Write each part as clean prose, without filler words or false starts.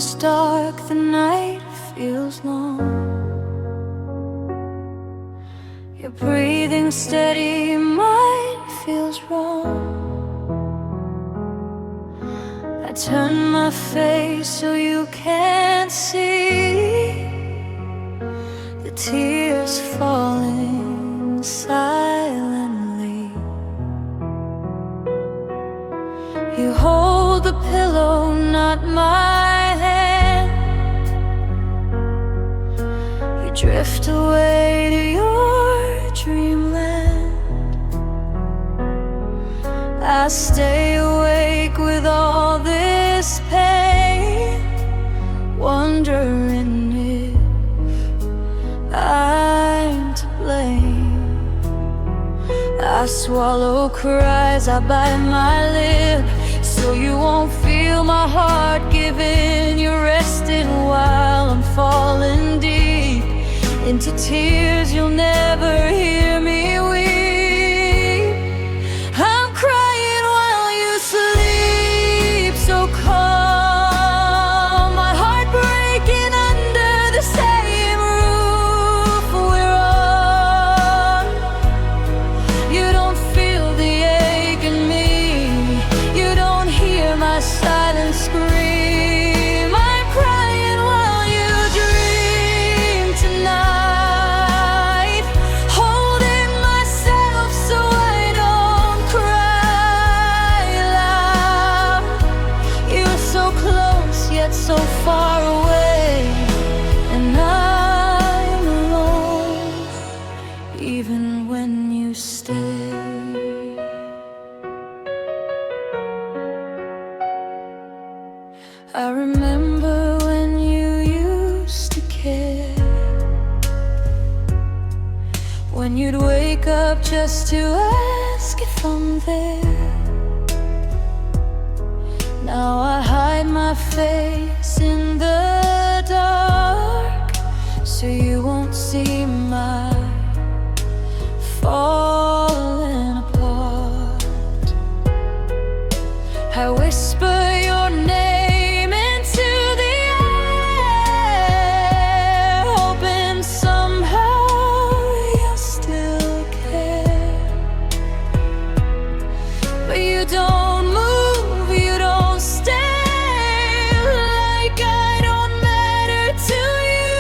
it's dark, the night feels long. You're breathing steady, mine feels wrong. I turn my face so you can't see the tears falling silently. You hold the pillow, not my hand. You drift away to your dreamland. I stay awake with all this pain, wondering if I'm to blame. I swallow cries, I bite my lip, so you won't feel my heart giving. You're resting while I'm falling deep into tears you'll never hear me weep. I'm crying while you sleep, so calm, my heart breaking under the same roof we're on. You don't feel the ache in me, you don't hear my silent scream. I'm crying while you dream tonight, holding myself so I don't cry loud. You're so close yet so far away, and I'm alone even when you stay. I remember when you used to care, when you'd wake up just to ask if I'm there. Now I hide my face in the dark, so you won't see my falling apart. I whisper your name into the air, hoping somehow you'll still care. But you don't move, you don't stay, like I don't matter to you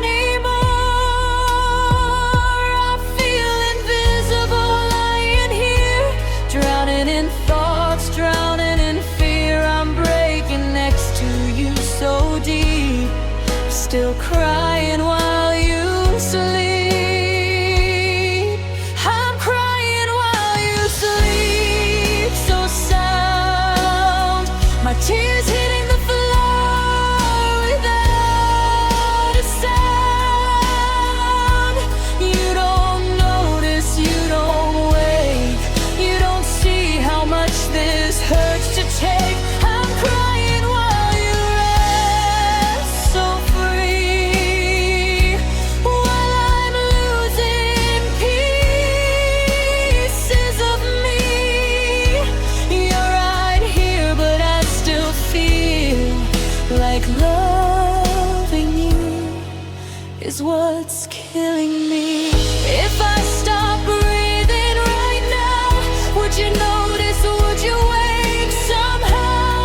anymore. I feel invisible lying here, drowning in thoughts, drowning in fear. I'm breaking next to you so deep, still crying while you sleep. I'm crying while you sleep, so sound, my tears hitting the floor without a sound. You don't notice, you don't wake, you don't see how much this hurts to take. I'm crying while you rest so free, while I'm losing pieces of me. You're right here, but I still feel like loving you is what's killing me. If I stop breathing right now, would you notice, would you wake somehow?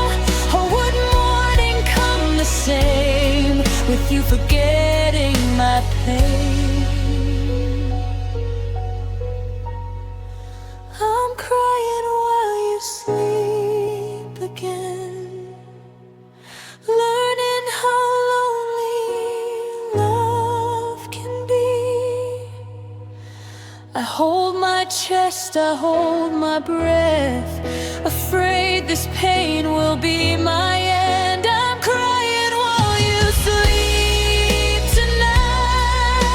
Or would morning come the same, with you forgetting my pain? I'm crying while you sleep again, learning how lonely love can be. I hold my chest, I hold my breath, afraid this pain will be my end. I'm crying while you sleep tonight,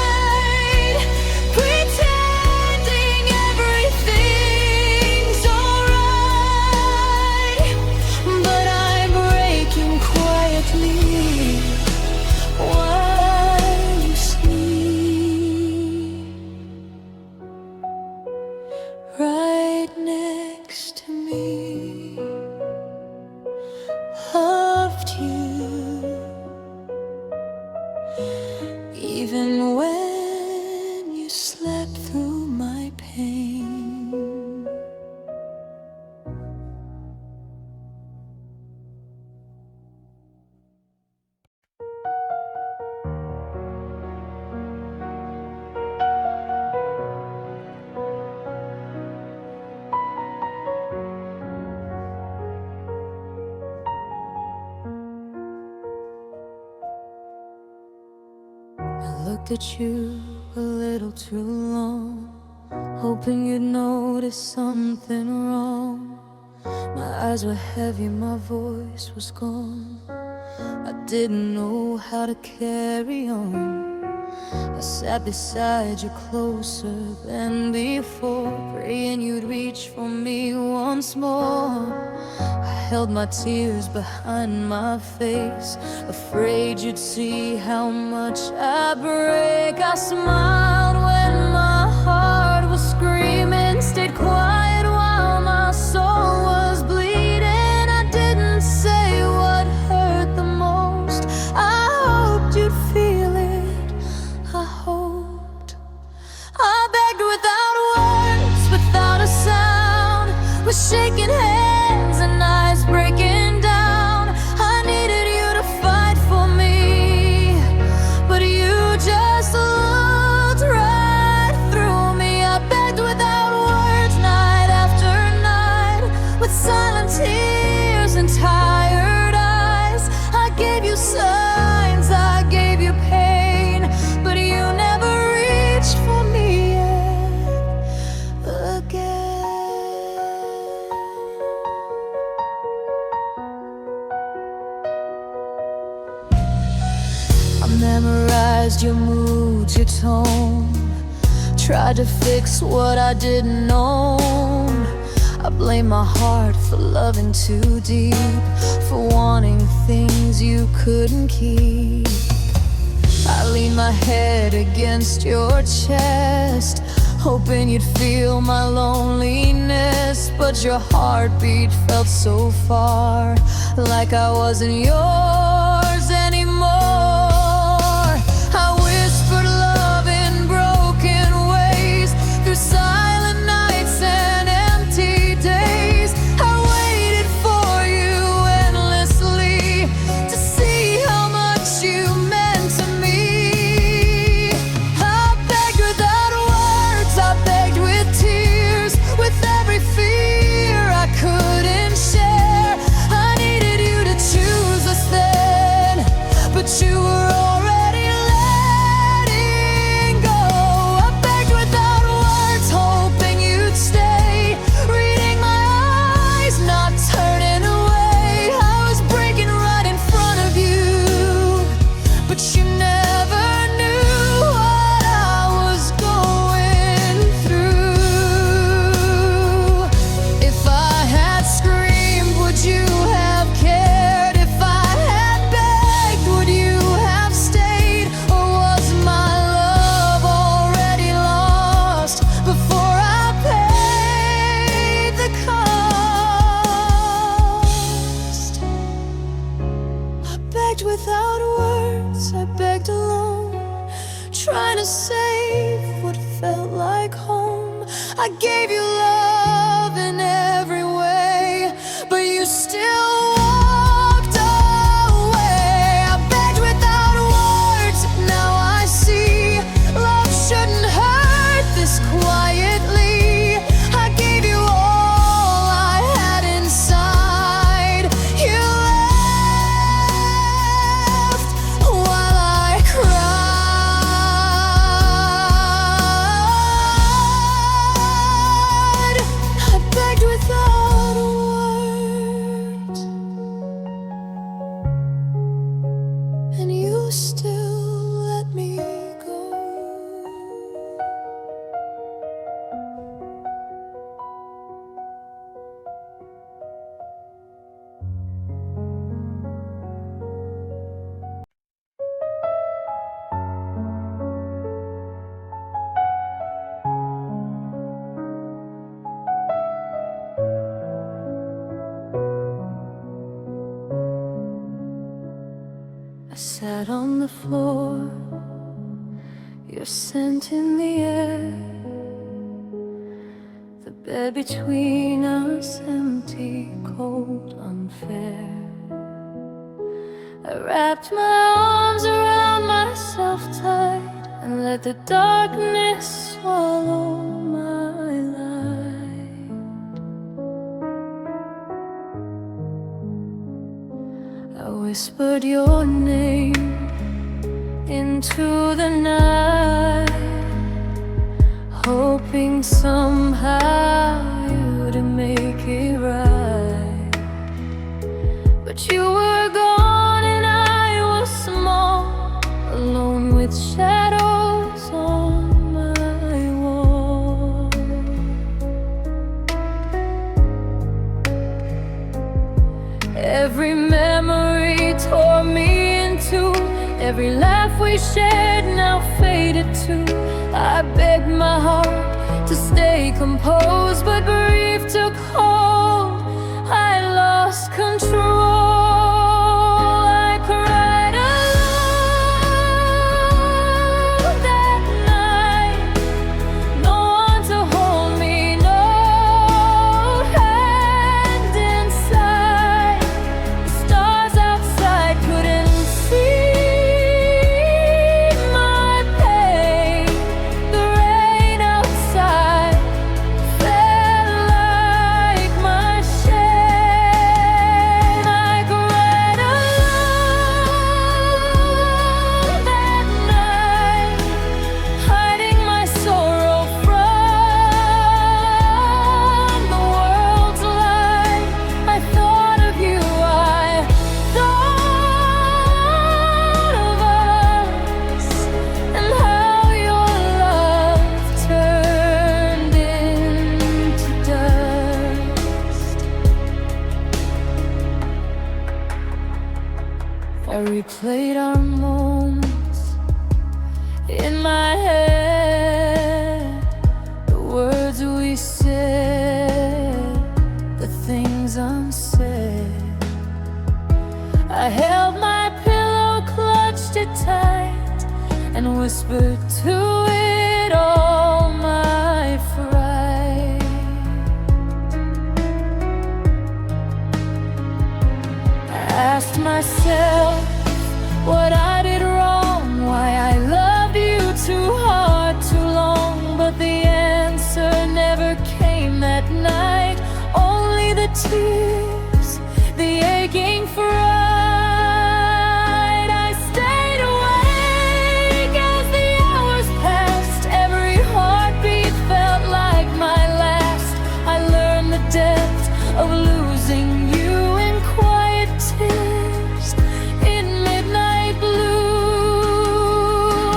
pretending everything's alright, but I'm breaking quietly while you sleep. Right next to me, loved you, even when you slept through my pain. I looked at you a little too long, hoping you'd notice something wrong. My eyes were heavy, my voice was gone. I didn't know how to carry on. I sat beside you closer than before, praying you'd reach for me once more. I held my tears behind my face, afraid you'd see how much I break. I smiled when my heart was screaming, stayed quiet while my soul was bleeding. I didn't say what hurt the most, I hoped you'd feel it, I hoped. I begged without words, without a sound, with shaking hands and eyes breaking down. I needed you to fight for me, but you just looked right through me. I begged without words, night after night, with silent tears and tired eyes. I gave you signs, I gave you pain, but you never reached for me again. I memorized your moods, your tone, tried to fix what I didn't own. I blame my heart for loving too deep, for wanting things you couldn't keep. I leaned my head against your chest, hoping you'd feel my loneliness, but your heartbeat felt so far, like I wasn't yours anymore. I whispered love in broken ways, through silent nights and empty days. I waited for you endlessly, to see how much you meant to me. I begged without words, I begged with tears, with every fear I couldn't share. I needed you to choose us then, but you were already letting go. I begged without words, hoping you'd stay, reading my eyes, not turning away. I was breaking right in front of you, but you never knew what I was going through. If I had screamed, would you have cared? If I had begged, would you have stayed? Or was my love already lost before I paid the cost? I begged without words, I begged alone, trying to save what felt like home. I gave you love in every way, but you still walked away. I begged without words, now I see love shouldn't hurt this quietly. I gave you all I had inside. You left while I cried. I begged without words, and you still let me go. I sat on the floor, your scent in the air, the bed between us empty, cold, unfair. I wrapped my arms around myself tight and let the darkness swallow my light. I whispered your name into the night, hoping somehow you'd make it right. But you were gone and I was small, alone with shadows on my wall. Every memory tore me in two, every laugh we shared now faded too. I begged my heart to stay composed, but grief took hold. I lost control. I cried alone that night. No one to hold me, no hand inside. The stars outside couldn't see I replayed our moments in my head, the words we said, the things unsaid. I held my pillow, clutched it tight, and whispered to it all my fright. I asked myself what I did wrong, why I loved you too hard, too long. But the answer never came that night, only the tears, the aching fright. I stayed awake as the hours passed, every heartbeat felt like my last. I learned the depth of losing you in quiet tears, in midnight blue.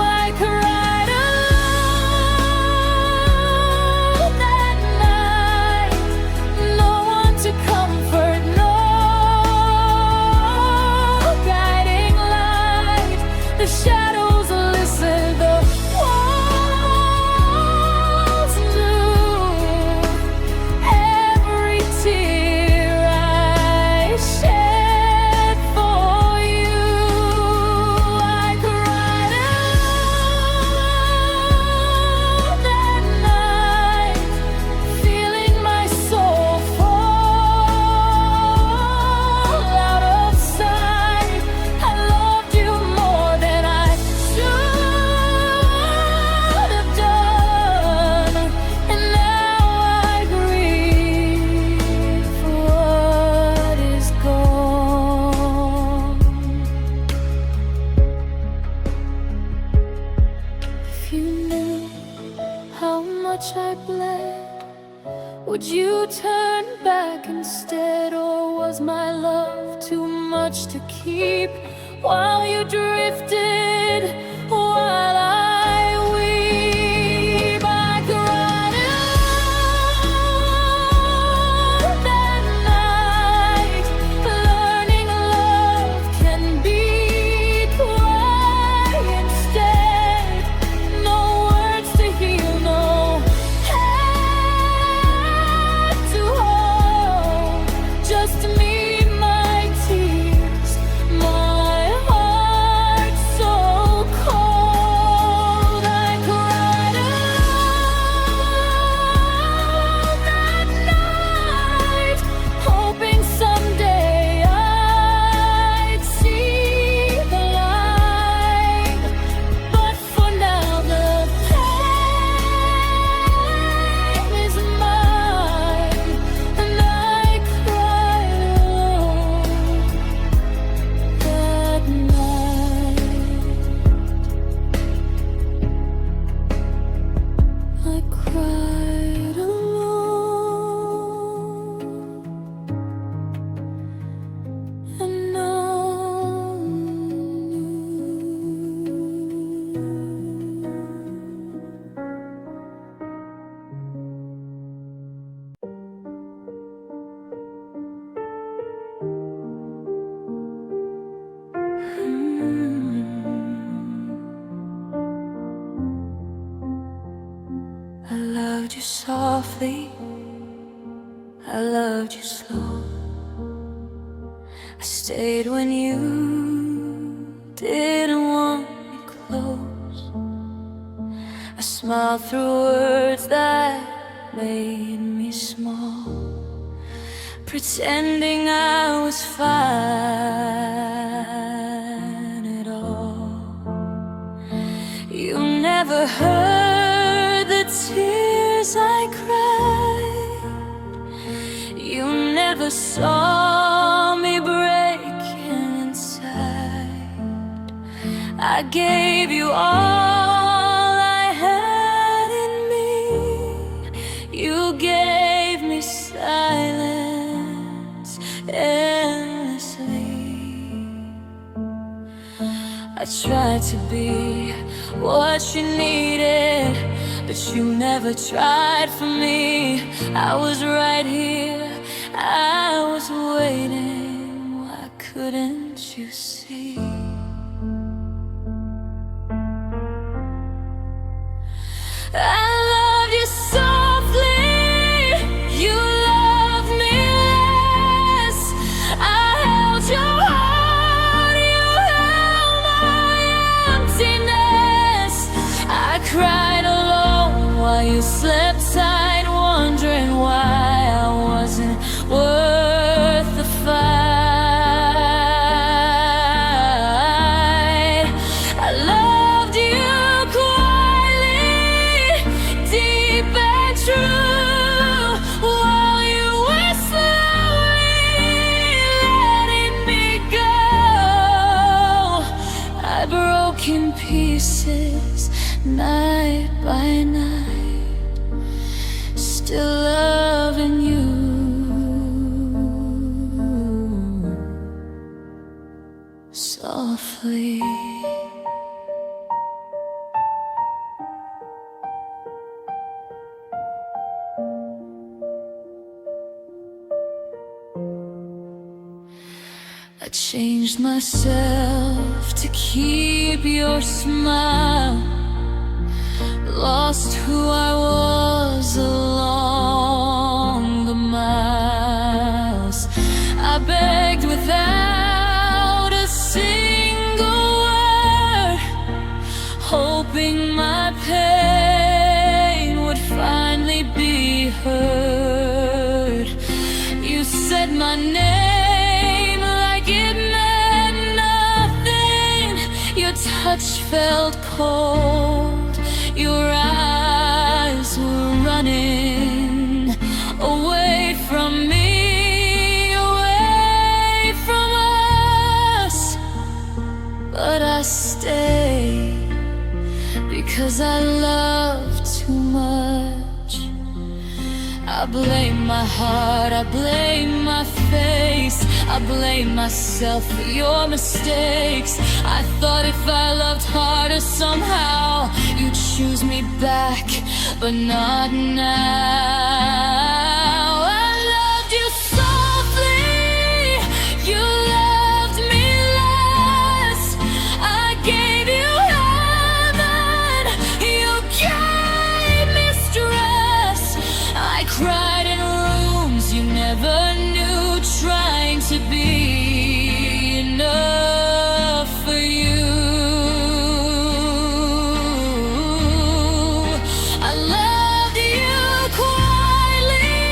I cried alone that night, no one to comfort, no guiding light. The shadows listened, the walls knew every tear I shed for you. I cried alone that night, feeling my soul fall out of sight. I loved you more than I should have done, and now I grieve for what is gone. If you knew how much I bled, would you turn back instead? Or was my love too much to keep while you drifted, while I weep? I cried alone that night, learning love can be quiet instead. No words to heal, no hand to hold, just me, my tears, my heart. softly, I loved you slow. I stayed when you didn't want me close. I smiled through words that made me small, pretending I was fine at all. You never heard the tears I cried. You never saw me breaking inside. I gave you all I had in me. You gave me silence endlessly. I tried to be what you needed, but you never tried for me. I was right here, I was waiting. Why couldn't you see? I loved you softly, you loved me less. I held your heart, you held my emptiness. I cried alone while you slept tight, wondering why I wasn't worth the fight. I loved you quietly, deep and true, while you were slowly letting me go. I broke in pieces night by night, still loving you softly. I changed myself to keep your smile, lost who I was along the miles. I begged without a single word, hoping my pain would finally be heard. You said my name like it meant nothing. Your touch felt cold, your eyes were running away from me, away from us. But I stayed because I loved too much. I blame my heart, I blame my face, I blame myself for your mistakes. I thought if I loved harder somehow you'd choose me back, but not now. I loved you softly, you loved me less. I gave you heaven, you gave me stress. I cried in rooms you never knew, trying to be enough for you. I loved you quietly,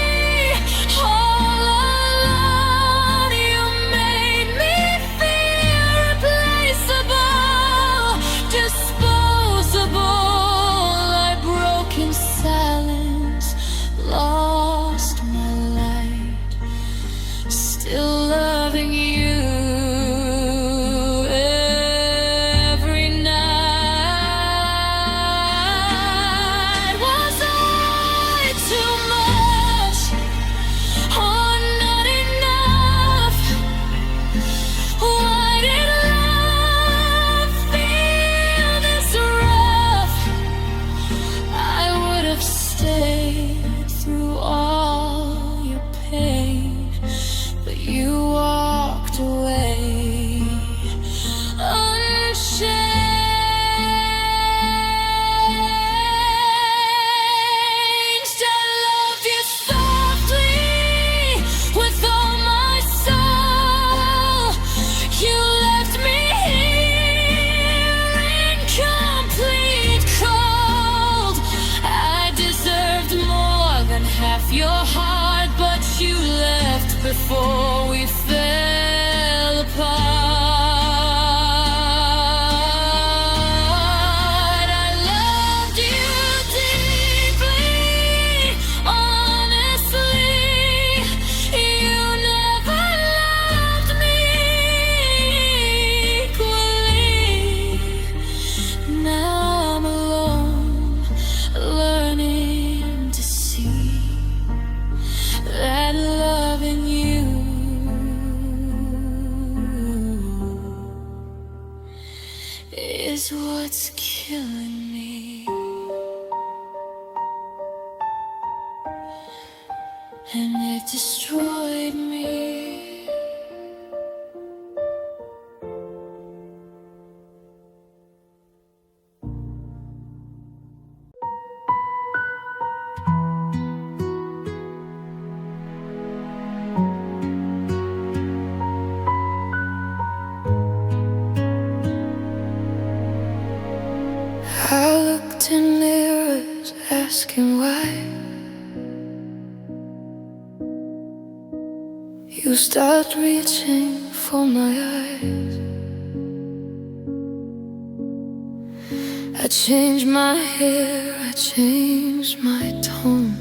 before we fell apart. I loved you deeply, honestly. You never loved me equally. Now I'm alone, learning to see that loving you is what's killing me. And it destroyed me. I looked in mirrors asking why. You stopped reaching for my eyes. I changed my hair, I changed my tone.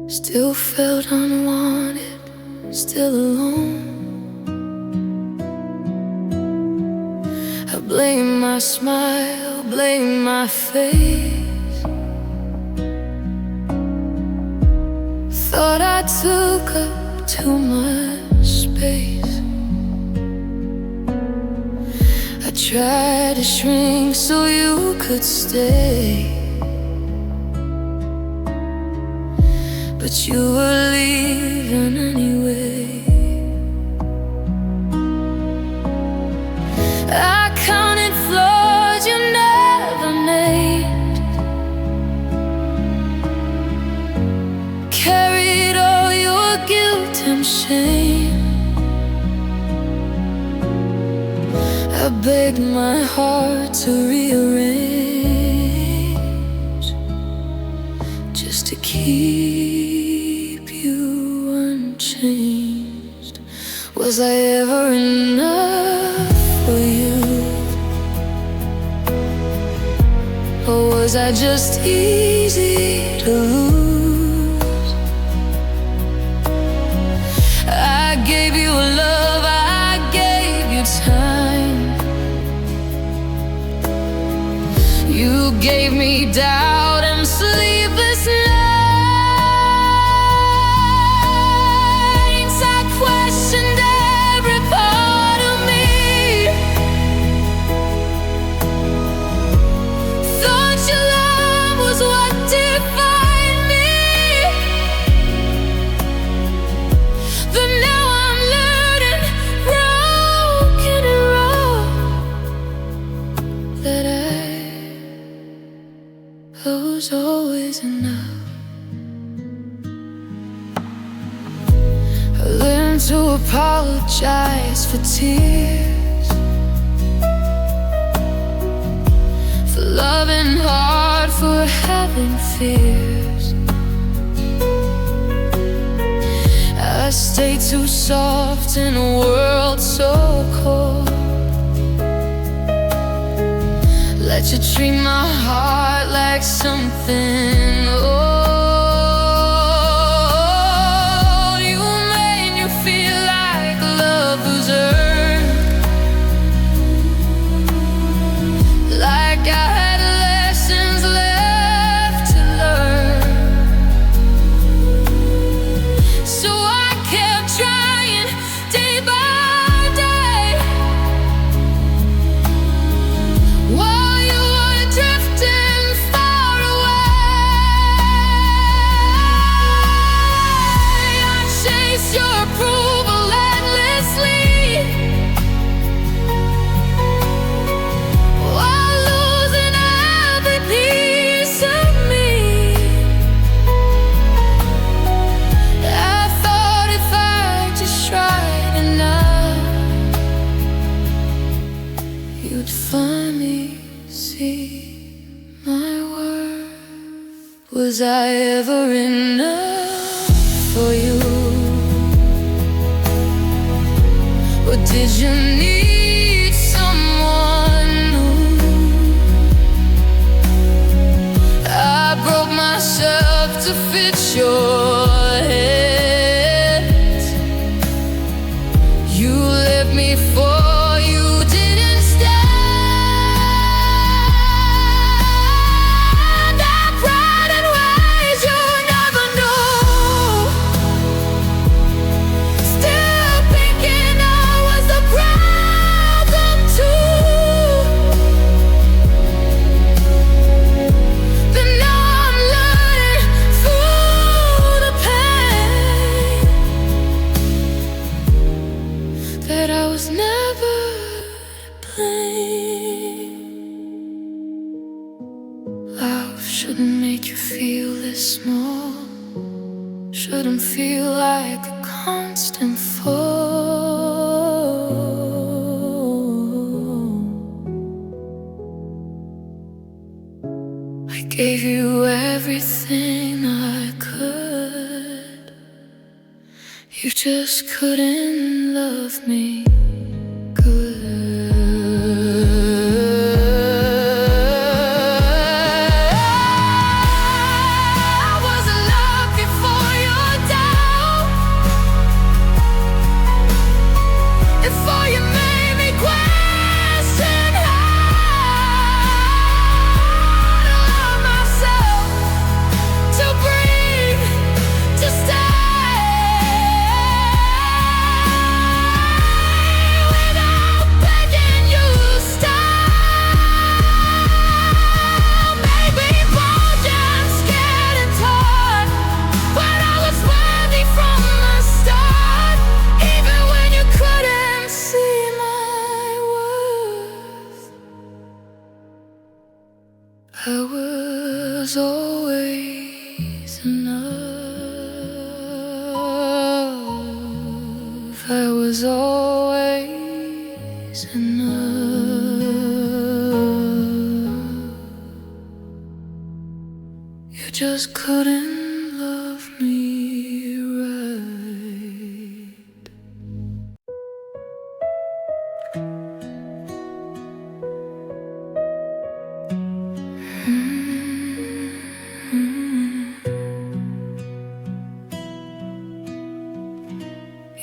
Still felt unwanted, still alone. I blame my smile, blame my face. Thought I took up too much space. I tried to shrink so you could stay, but you were leaving anyway. I counted flaws you never made, carried all your guilt and shame. I begged my heart to rearrange, just to keep you unchanged. Was I ever enough for you? Or was I just easy to lose? I gave you love, I gave you time. You gave me doubt and sleepless nights. I questioned every part of me. Thought your love was what defined me. But now I'm learning, broken and raw, that I was always enough. I learned to apologize for tears, for loving hard, for having fears. I stayed too soft in a world so cold. Let you treat my heart like something old. You made you feel like love was earned, like I had lessons left to learn. So I kept trying day by day, while you were drifting far away. I chased your approval endlessly, while losing every piece of me. I thought if I just tried enough, you'd finally see my worth. Was I ever enough for did you need someone new? I broke myself to fit your hands. You left me for you didn't stand. I cried in ways you never knew. Still thinking I was the problem too. But now I'm learning through the pain that I was never to blame. Love shouldn't make you feel this small. Shouldn't feel like a constant fall. I gave you everything I could. You just couldn't love me good. I wasn't looking for your doubt, and for you made me question how to love myself, to breathe, to stay without begging you stop. Maybe bold and scared and torn, but I was worthy from the start, even when you couldn't see my worth. I was always enough. I was always enough. You just couldn't love me right.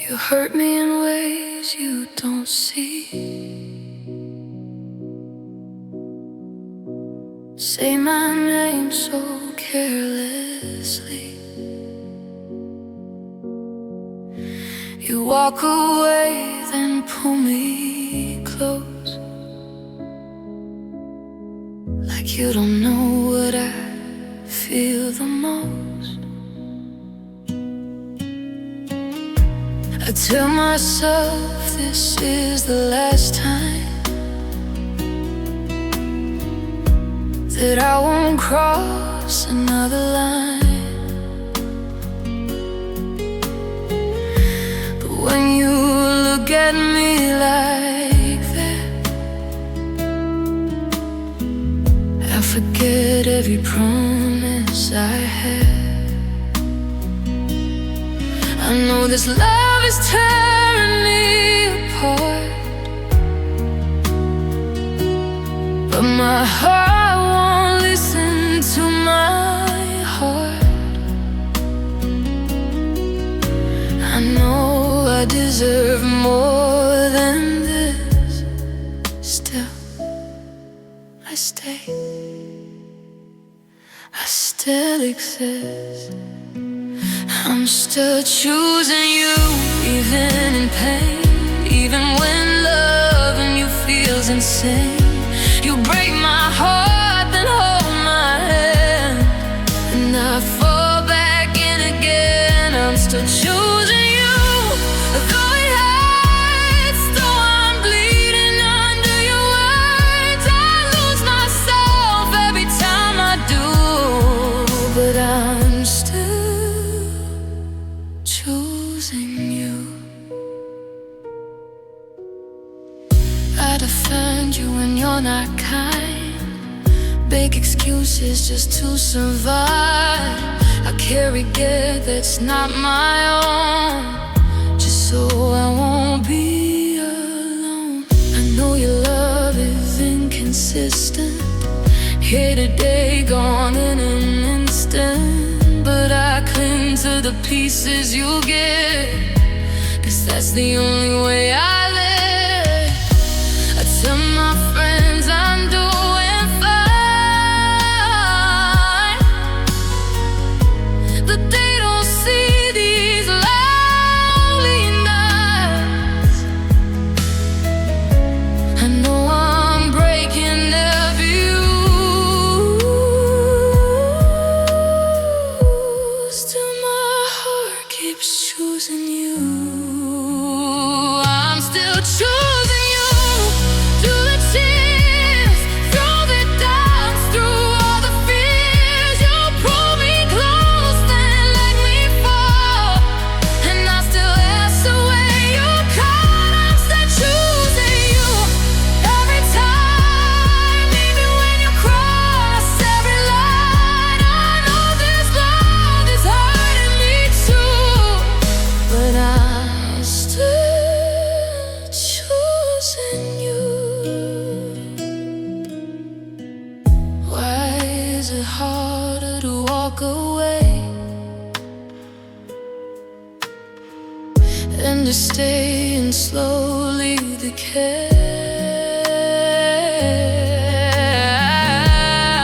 You hurt me in ways you don't see. Say my name so carelessly. You walk away, then pull me close, like you don't know what I feel the most. I tell myself this is the last time, that I won't cross another line. But when you look at me like that, I forget every promise I had. I know this love is tearing me apart, but my heart won't listen to my heart. I know I deserve more than this. Still, I stay. I still exist. I'm still choosing you, even in pain, even when loving you feels insane. You break my heart, then hold my hand, and I fall back in again. I'm still choosing you, though it hurts, though I'm bleeding under your words. I lose myself every time I do, but I'm still choosing you. I defend you when you're not kind, big excuses just to survive. I carry guilt that's not my own, just so I won't be Here today, gone in an instant, but I cling to the pieces you give, 'cause that's the only way I live. I tell my friends I'm doing fine, but they don't see these lonely nights. I know I'm breaking every rule, still my heart keeps choosing you. I'm still choosing you through the tears, through the doubts, through all the fears. You pull me close, then let me fall, and I still ask the way you call. I'm still choosing you every time, even when you cross every line. I know this love is hurting me too, but I'm still choosing you. Why is it harder to walk away than to stay and slowly decay?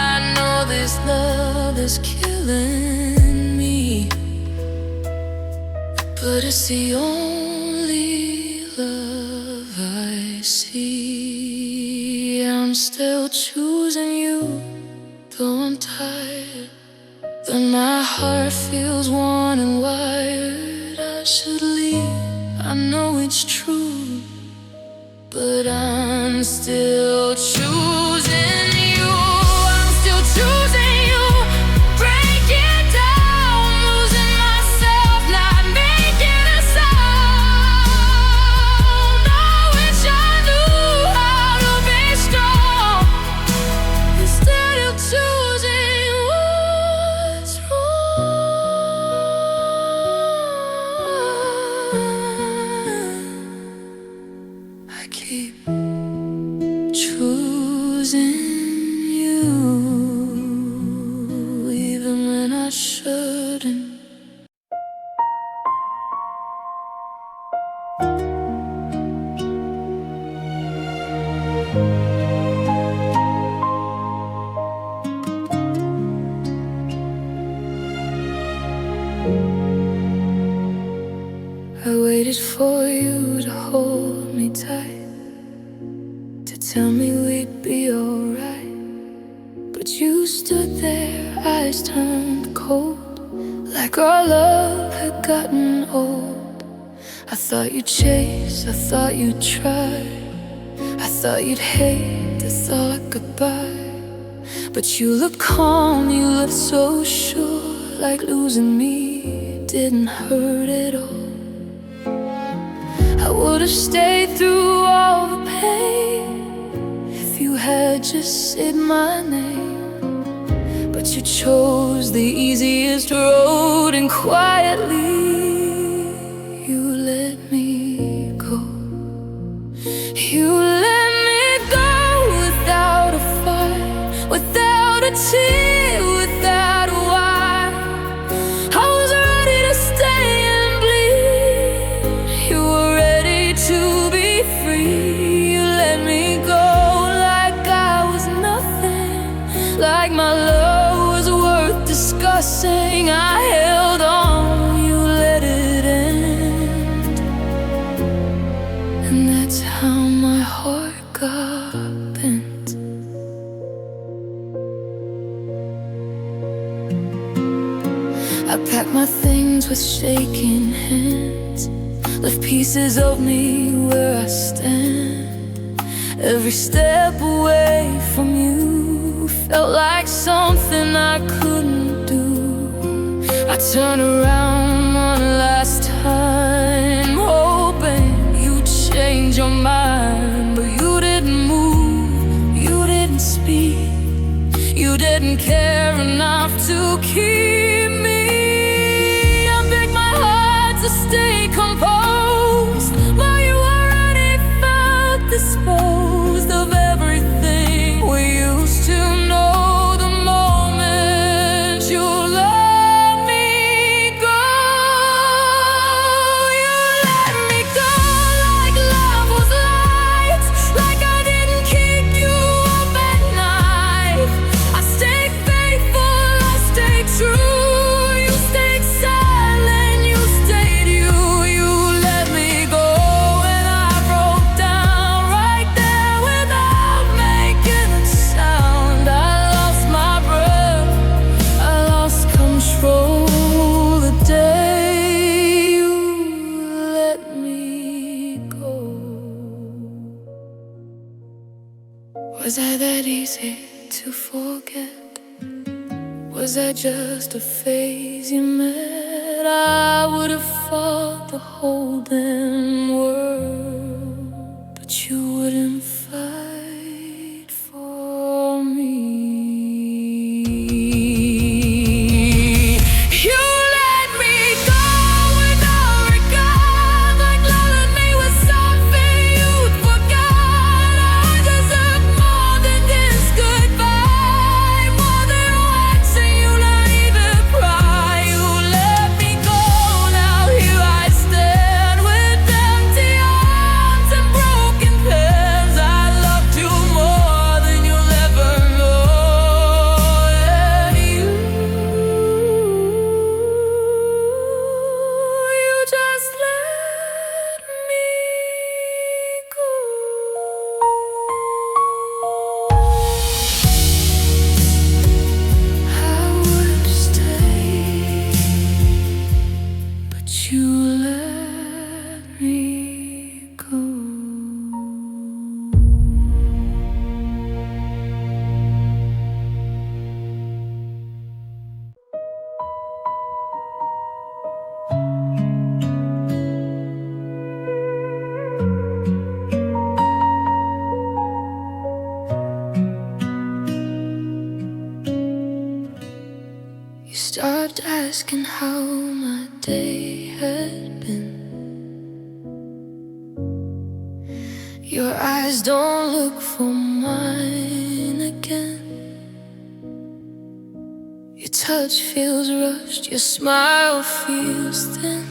I know this love is killing me, but it's the only love I see. I'm still choosing you, though I'm tired, but my heart feels worn and wired. I should leave, I know it's true, but I'm still choosing you. I'm still choosing you, breaking down, losing myself, not making a sound. I wish I knew how to be strong instead of choosing what's wrong. I keep choosing you, even when I shouldn't. I waited for you to hold me tight, to tell me we'd be alright. But you stood there, eyes turned cold, like our love had gotten old. I thought you'd chase, I thought you'd try, I thought you'd hate the thought goodbye. But you looked calm, you looked so sure, like losing me didn't hurt at all. I would've stayed through all the pain if you had just said my name. But you chose the easiest road, and quietly you let me go. You let me go without a fight, without a tear, without a why. I was ready to stay and bleed. You were ready to be free. You let me go like I was nothing, like my love was worth discussing. I held on, you let it end, and that's how my heart got bent. I packed my things with shaking hands, left pieces of me where I stand. Every step away from you felt like something I couldn't do. I turned around one last time, hoping you'd change your mind. But you didn't move, you didn't speak, you didn't care enough to keep me. I begged my heart to stay composed, but you already felt disposed of everything we used to know. Was I that easy to forget? Was I just a phase you met? I would have fought the whole damn world, but you wouldn't fight for me. You let me go with no regard, like loving me was something you'd forgot. I deserve more than this goodbye, more than waxing you not even cry. You let me go, now here I stand with empty arms and broken plans. I loved you more than you'll ever know, and you just let me go. I would stay, but you let me go. You stopped asking how my day had been. Your eyes don't look for mine again. Your touch feels rushed, your smile feels thin,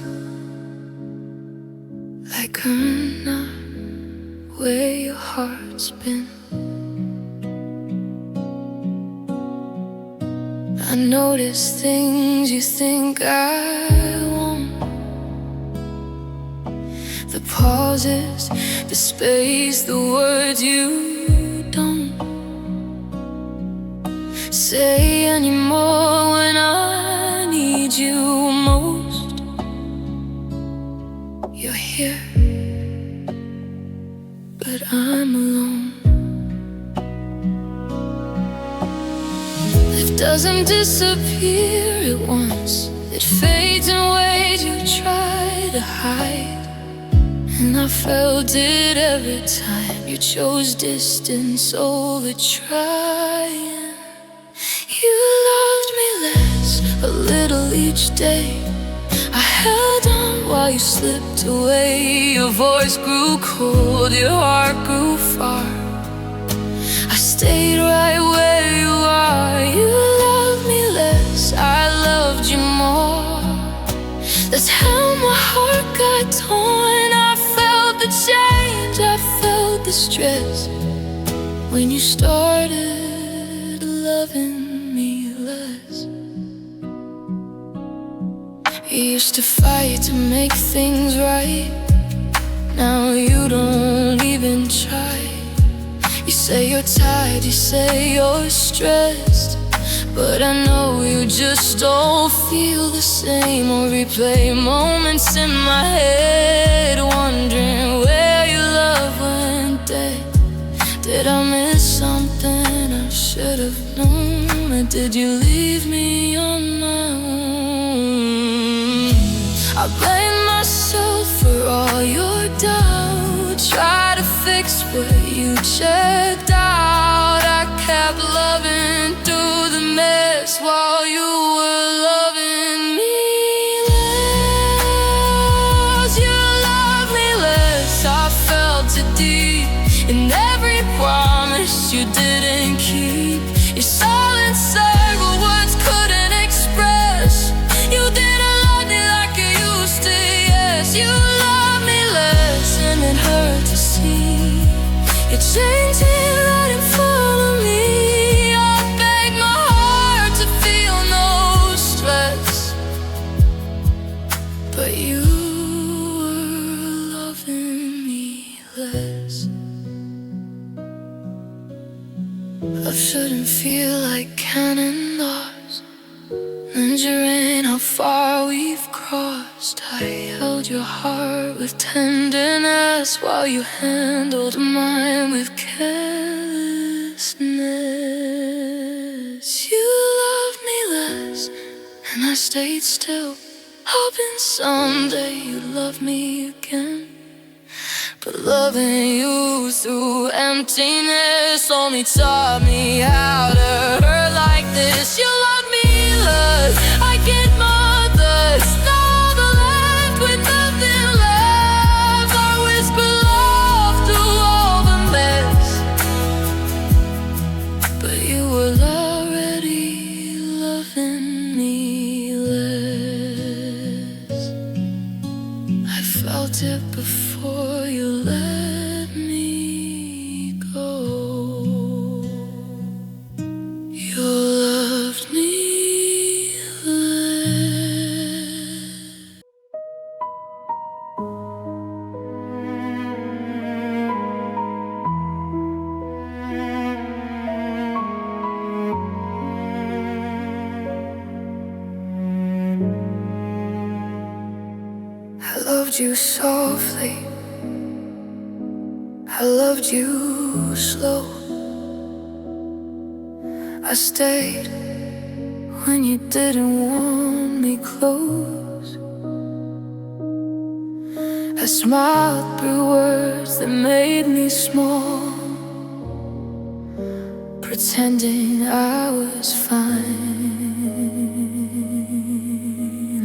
like I'm not where your heart's been. I notice things you think I won't. The pauses, the space, the words you don't say anymore when I need you most. You're here, but I'm alone. Life doesn't disappear at once. It fades in ways you try to hide, and I felt it every time you chose distance over trying. You loved me less, a little each day. I held on while you slipped away. Your voice grew cold, your heart grew far. I stayed right where you are. You loved me less, I loved you more. That's how my heart got torn. I felt the change, I felt the stress when you started loving me less. You used to fight to make things right. Now you don't even try. You say you're tired, you say you're stressed, but I know you just don't feel the same. Or replay moments in my head, wondering where your love went dead. Did I miss something I should have known? Or did you leave me on my own? I blame myself for all your doubt. Try to fix what you checked out. I kept loving through the mess while you were loving me less. You loved me less, I felt it deep in every promise you didn't keep. Your silence said what words couldn't express. You didn't love me like you used to, yes. You loved me less, and it hurt to see. You're changing right in front of me. I beg my heart to feel no stress, but you were loving me less. Love shouldn't feel like counting lost, measuring how far we've crossed. I held your heart with tenderness while you handled mine with carelessness. You loved me less, and I stayed still, hoping someday you'd love me again. But loving you through emptiness only taught me how to hurt like this. You love me less, I get mothers, now the left with nothing left. I whisper love through all the mess, but you were already loving me less. I felt it before you let me go. You loved me less. I loved you softly, I loved you slow. I stayed when you didn't want me close. I smiled through words that made me small, pretending I was fine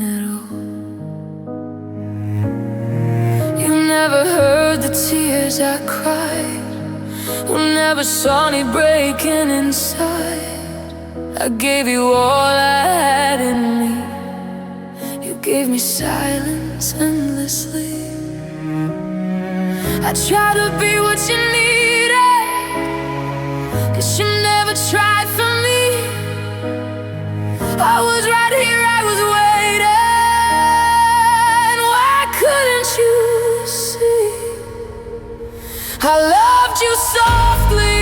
at all. You never heard the tears I cried, who never saw me breaking inside. I gave you all I had in me, you gave me silence endlessly. I tried to be what you needed, 'cause you never tried for me. I was right here, I was waiting. Why couldn't you see? I loved you softly,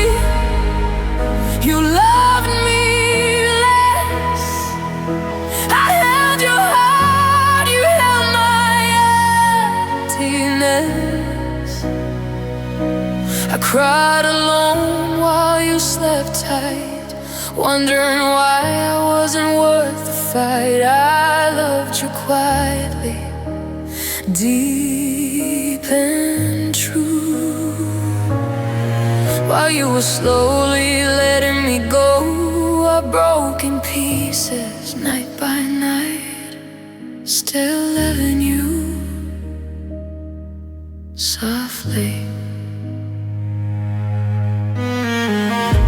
you loved me less. I held your heart, you held my emptiness. I cried alone while you slept tight, wondering why I wasn't worth the fight. I loved you quietly, deep and true, while you were slowly letting me go. I broke in pieces night by night, still loving you softly.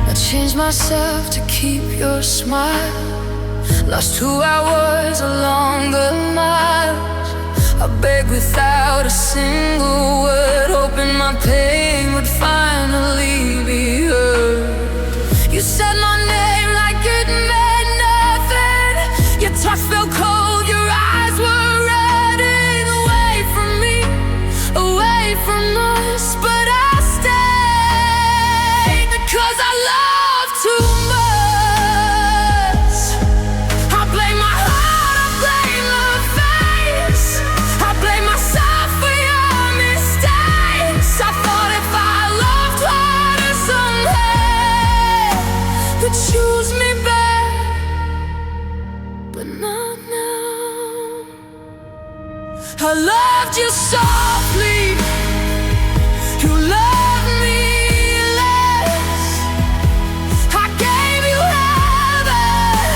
I changed myself to keep your smile, lost who I was along the miles. I begged without a single word, hoping my pain would finally be heard. You said my name like it meant nothing, your touch felt cold, your eyes were running away from me, away from us. But I stayed because I love too much. I blame my heart, I blame the face, I blame myself for your mistakes. I thought if I loved harder someday, you'd choose me back, but not now. I loved you softly, you loved me less. I gave you heaven,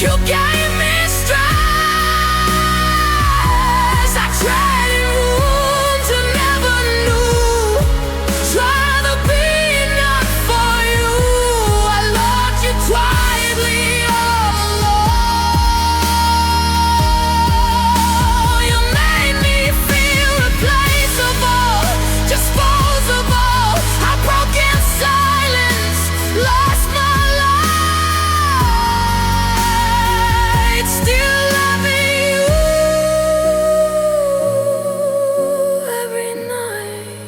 you gave me stress. I tried in rooms I never knew, trying to be enough for you. I loved you quietly all alone. You made me feel replaceable, disposable. I broke in silence, lost my light, still loving you every night.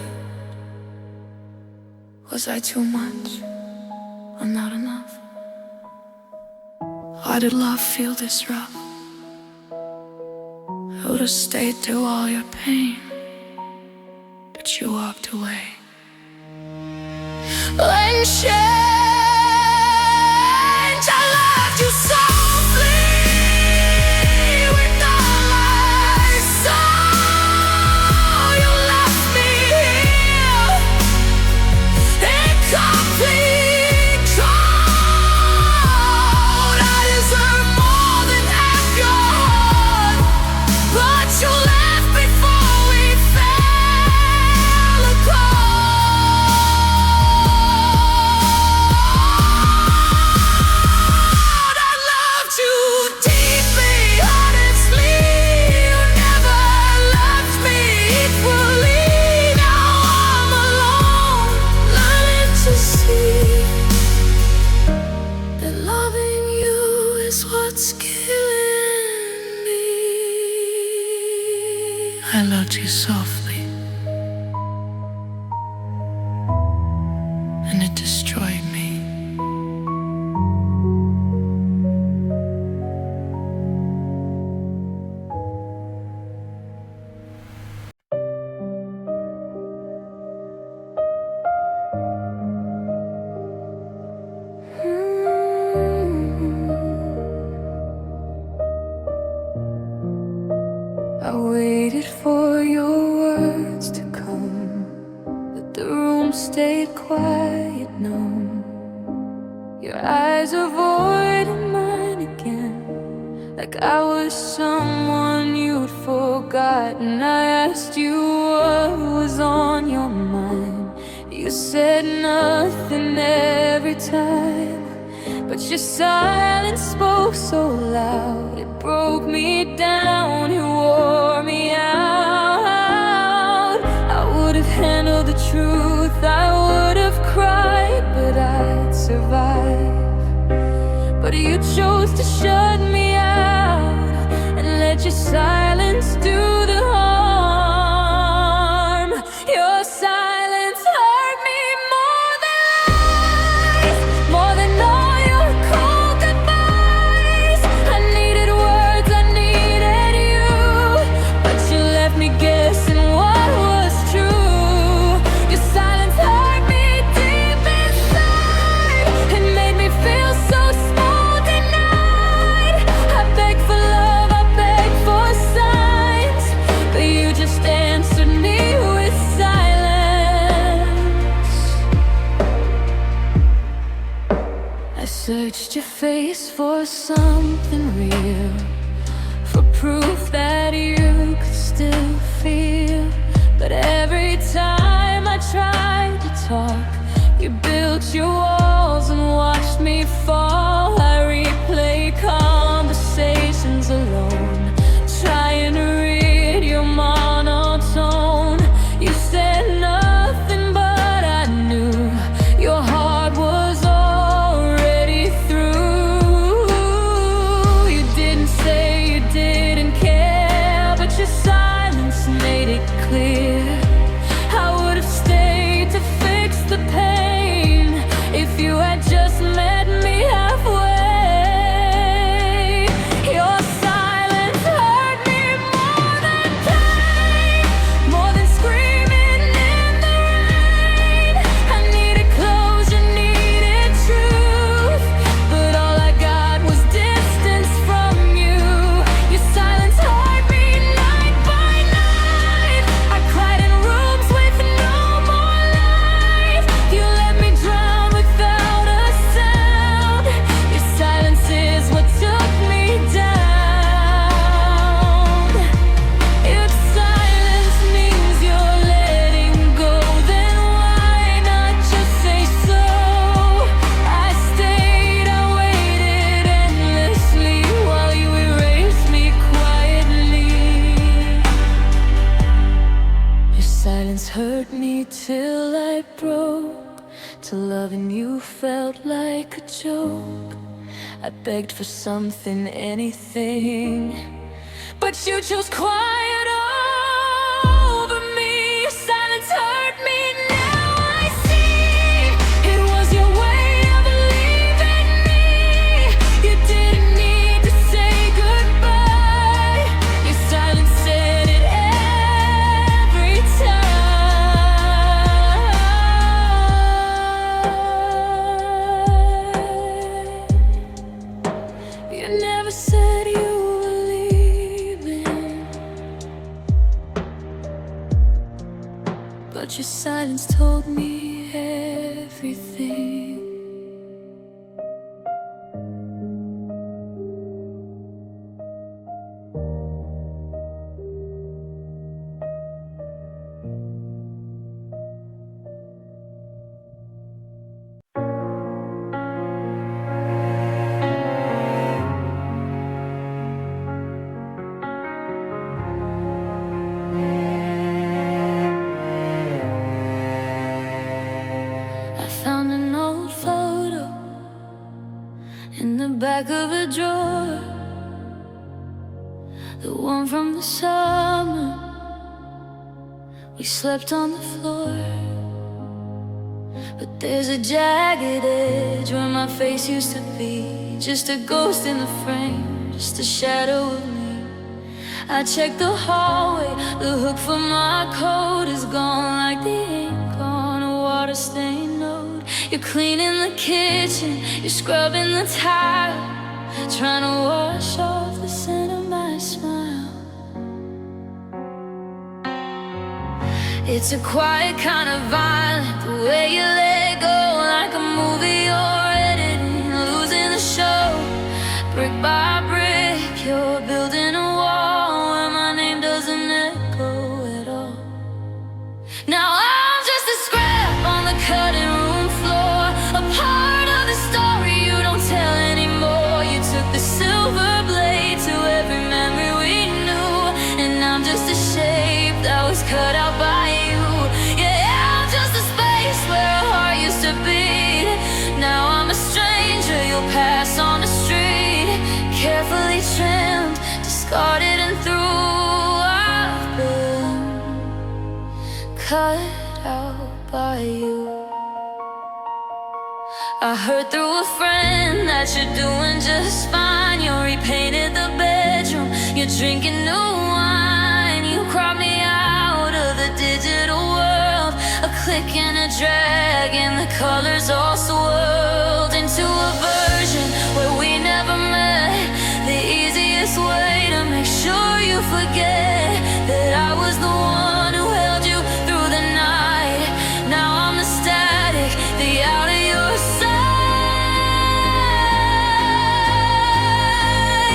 Was I too much or not enough? Why did love feel this rough? I would have stayed through all your pain, but you walked away. and change. I loved you softly with all my soul. You left me here in complete cold. I deserve more than half your heart, but you left before we fell apart. I loved you deeply, honestly. You never loved me equally. Now I'm alone, learning to see that loving you is what's killing me. I loved you softly, and it destroyed me. I waited for your words to come, but the room stayed quiet, numb. Your eyes avoided mine again, like I was someone you'd forgotten. I asked you what was on your mind. You said nothing every time, but your silence spoke so loud. It broke me down, it wore me out. I would have handled the truth, I would have cried, but I'd survive. But you chose to shut me out and let your silence do the harm. Your silence hurt me more than lies, more than all your cold goodbyes. I needed words, I needed you, but you left me guessing what was true. Your silence hurt me deep inside, it made me feel so small, denied. I begged for love, I begged for signs, but you just answered me with silence. I searched your face for something real, for proof that you could still feel. But every time I tried to talk, you built your walls and watched me fall. I replay conversations alone, trying to read your monotone. You said nothing, but I knew your heart was already through. You didn't say you didn't care, but your silence made it clear. I would have stayed to fix the pain if you had just met me halfway. Your silence hurt me more than pain, more than screaming in the rain. I needed closure, needed truth, but all I got was distance from you. Your silence hurt me night by night. I cried in rooms with no more light. You let me drown without a sound. Your silence is what took me down. If silence means you're letting go, then why not just say so? I stayed, I waited endlessly while you erased me quietly. Your silence hurt me till I broke. To loving you felt like a joke. I begged for something, anything, but you chose quiet over me. Your silence hurt me, now I see it was your way of leaving me. You didn't need to say goodbye. Your silence said it every time. but your silence told me everything. In the back of a drawer, the one from the summer we slept on the floor. But there's a jagged edge where my face used to be, just a ghost in the frame, just a shadow of me. I checked the hallway, the hook for my coat is gone, like the ink on a water-stained note. You're cleaning the kitchen, you're scrubbing the tile, trying to wash off the scent of my smile. It's a quiet kind of violent, the way you let go, like a movie you're editing, losing the show. Brick by brick, you're building a wall where my name doesn't echo at all. Now I'm just a scrap on the cutting room floor, a part of the story you don't tell anymore. You took the silver blade to every memory we knew, and I'm just a shape that was cut out by you. Yeah, I'm just a space where a heart used to beat. Now I'm a stranger you'll pass on the street, carefully trimmed, discarded and through. I've been cut out by you. I heard through a friend that you're doing just fine. You repainted the bedroom, you're drinking new wine. You cropped me out of the digital world, a click and a drag, and the colors all swirled into a version where we never met. The easiest way to make sure you forget that I was the one who held you through the night. Now I'm the static, the out of your sight.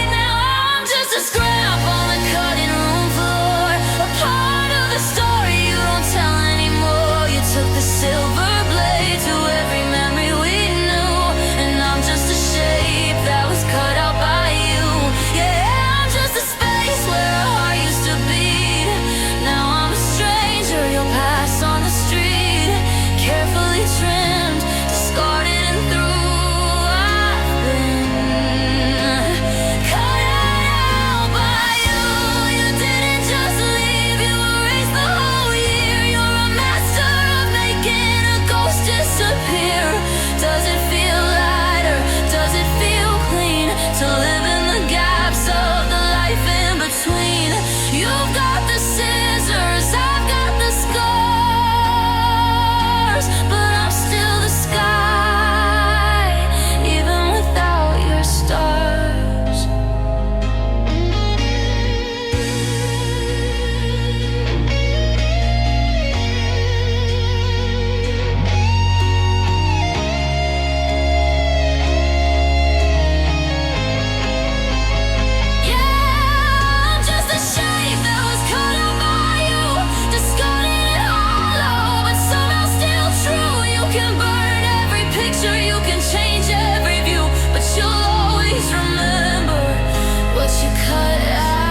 Now I'm just a scrap on the cutting room floor, a part of the story you don't tell anymore. You took the silver blade to every memory we knew, and I'm just a shape that was cut out by you. Yeah, I'm just a space where a heart used to beat. Now I'm a stranger you'll pass on the street, carefully trimmed, discarded and through. I've been cut out by you. You didn't just leave, you erased the whole year. You're a master of making a ghost disappear. Does it feel lighter? Does it feel clean to live in the gaps of the life in between? You've got the scissors, I've got the scars, but I'm still the sky, even without your stars. Yeah, I'm just a shape that was cut out by you, discarded and hollow, but somehow still true. You can burn every picture, you can change every view, but you'll always remember what you cut out.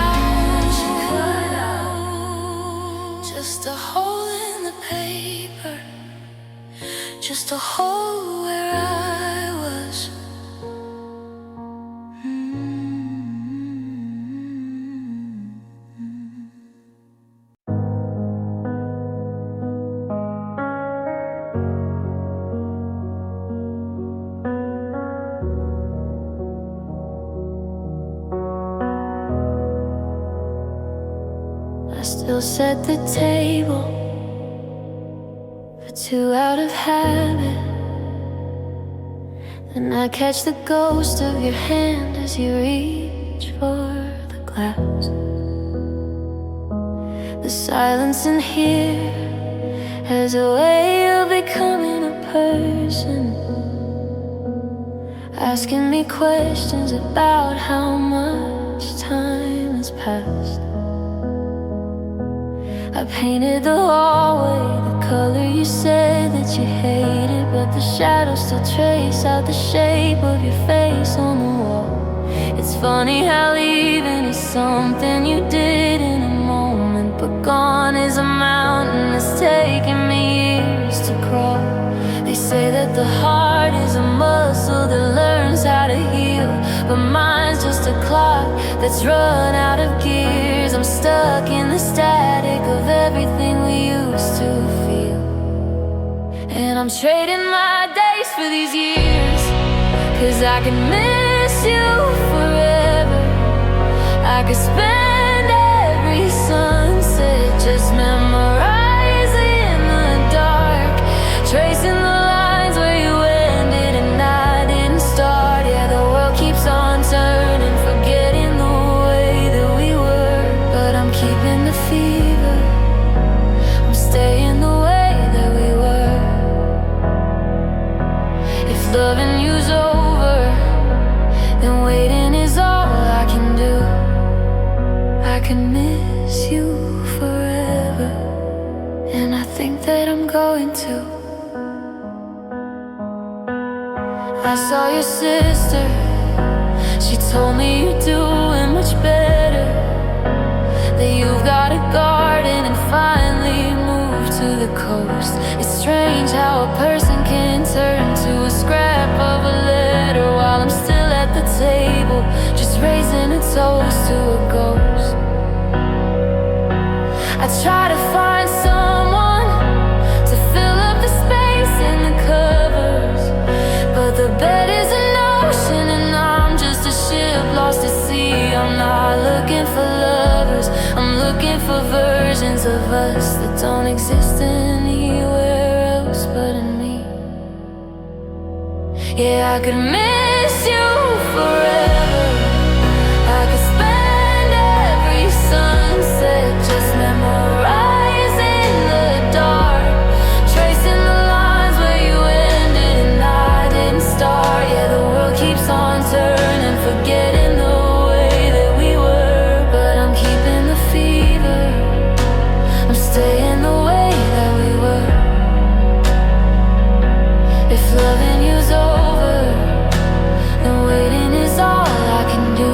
Just a hole in the paper, just a hole where I was. I still set the table for two out of habit. Then I catch the ghost of your hand as you reach for the glass. The silence in here as a way of becoming a person, asking me questions about how much time has passed. I painted the hallway the color you said that you hated, but the shadows still trace out the shape of your face on the wall. It's funny how leaving is something you did in a moment, but gone is a mountain that's taken me years to crawl. They say that the heart is a muscle that learns how to heal, but mine's just a clock that's run out of gears. I'm stuck in the static of everything we used to feel, and I'm trading my days for these years, 'cause I can miss you forever. I could spend every sunset just memorizing the dark, tracing the lines where you ended and I didn't start. Yeah, the world keeps on turning, forgetting the way that we were, but I'm keeping the fever, I'm staying the way that we were. If loving you's over, then waiting is all I can do. I can miss you forever, and I think that I'm going to. I saw your sister, she told me you're doing much better, that you've got a garden and finally moved to the coast. It's strange how a person can turn to a scrap of a letter while I'm still at the table, just raising a toast to a ghost. I try to find someone to fill up the space in the covers, but the bed is an ocean and I'm just a ship lost at sea. I'm not looking for lovers, I'm looking for versions of us that don't exist anywhere else but in me. Yeah, I could miss you forever. I could spend every sunset just memorizing the dark, tracing the lines where you ended and I didn't start. Yeah, the world keeps on turning, forgetting the way that we were, but I'm keeping the fever, I'm staying the way that we were. If loving you's over, then waiting is all I can do.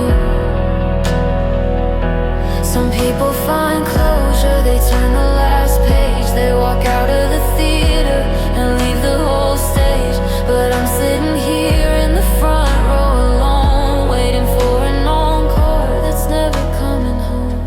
Some people find closure, they turn the last page, they walk out of the theater and leave the whole stage, but I'm sitting here in the front row alone, waiting for an encore that's never coming home.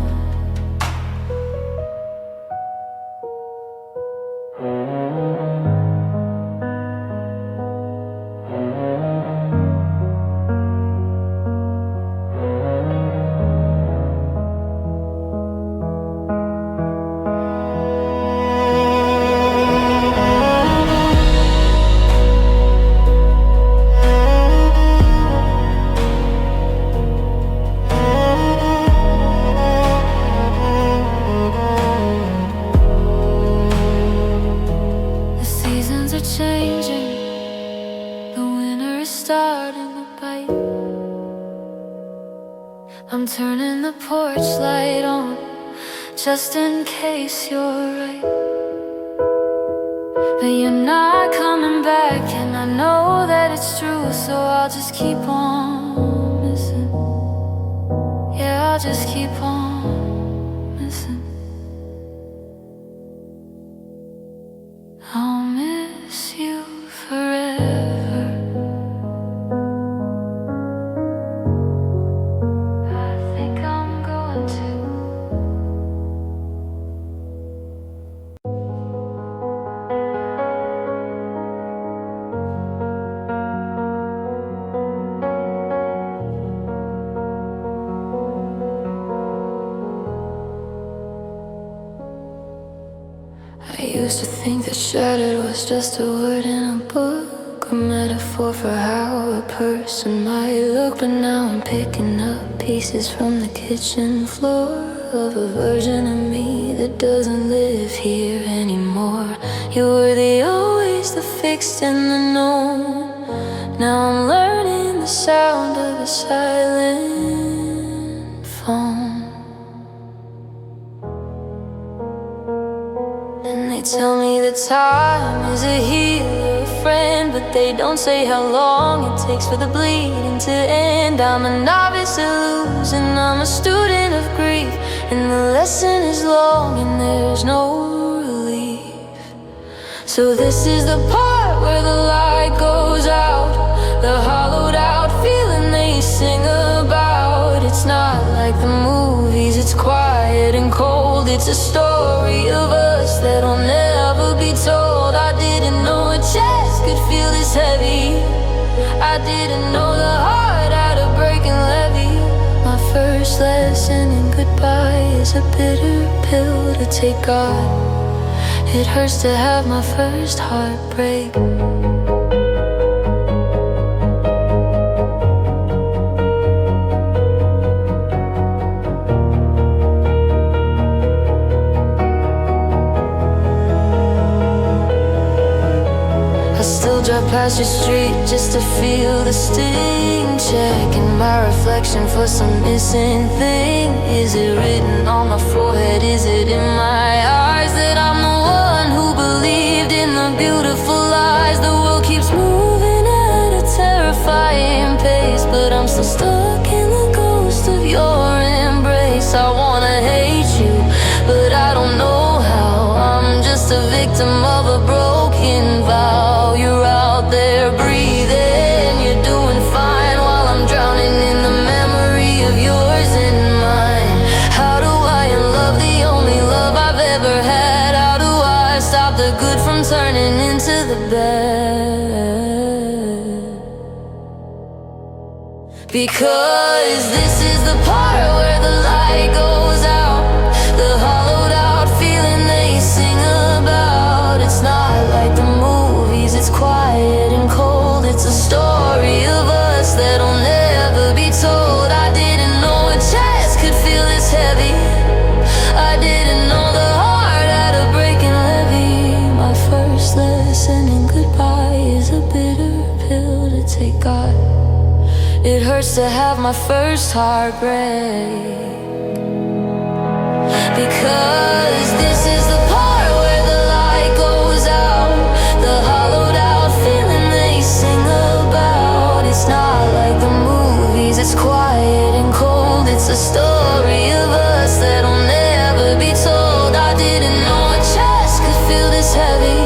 The seasons are changing, the winter is starting to bite. I'm turning the porch light on, just in case you're right. But you're not coming back, and I know that it's true, so I'll just keep on missing. Yeah, I'll just keep on missing. I'll miss you forever. I think I'm going to. I used to think that shattered was just a word in a book, a metaphor for how a person might look. But now I'm picking up pieces from the kitchen floor of a version of me that doesn't live here anymore. You were the always, the fixed and the known. Now I'm learning the sound of a silent phone. And they tell me that time is a healer, a friend, but they don't say how long it takes for the bleeding to end. I'm a novice at losing, I'm a student of grief, and the lesson is long and there's no relief. So this is the part where the light goes out, the hollowed out feeling they sing about. It's not like the movies, it's quiet and cold. It's a story of us that'll never be told. I didn't know a chest could feel this heavy. I didn't know the heart had a breaking levee. My first lesson in goodbye is a bitter pill to take, God. It hurts to have my first heartbreak. Drive past your street just to feel the sting, checking my reflection for some missing thing. Is it written on my forehead? Is it in my eyes that I'm the one who believed in the beautiful lies? The world keeps moving at a terrifying pace, but I'm still stuck in the ghost of your embrace. I wanna hate you, but I don't know how. I'm just a victim of a broken vow. You're out there breathing, you're doing fine, while I'm drowning in the memory of yours and mine. How do I unlove the only love I've ever had? How do I stop the good from turning into the bad? Because this is the part where the light goes out, the hollowed out feeling they sing about. It's not like the movies, it's quiet and cold. It's a story of us that'll never be told. I didn't know a chest could feel this heavy. I didn't know the heart had a breaking levee. My first lesson in goodbye is a bitter pill to take, God. It hurts to have my first heartbreak. Because this is the part where the light goes out, the hollowed out feeling they sing about. It's not like the movies, it's quiet and cold. It's a story of us that'll never be told. I didn't know a chest could feel this heavy.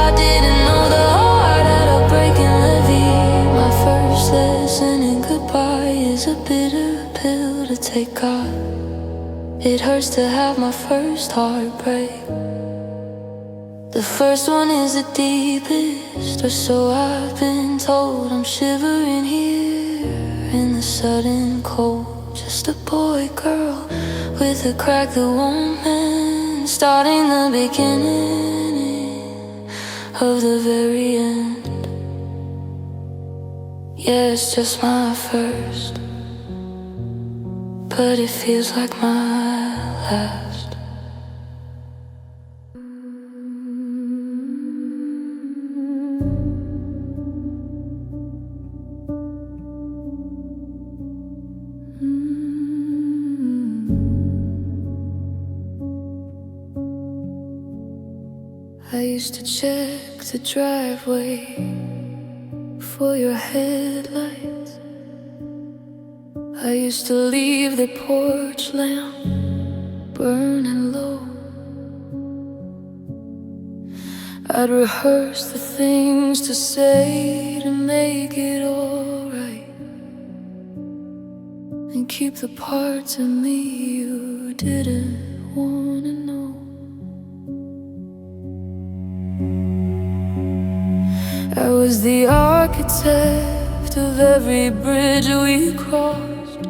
I didn't know the heart had a breaking levee. My first lesson in goodbye is a bitter pill to take, God. It hurts to have my first heartbreak. The first one is the deepest, or so I've been told. I'm shivering here in the sudden cold. Just a boy, girl, with a crack that won't mend, starting the beginning of the very end. Yeah, it's just my first, but it feels like my last. I used to check the driveway for your headlights. I used to leave the porch lamp burning low. I'd rehearse the things to say to make it alright, and keep the parts of me you didn't wanna know. I was the architect of every bridge we crossed,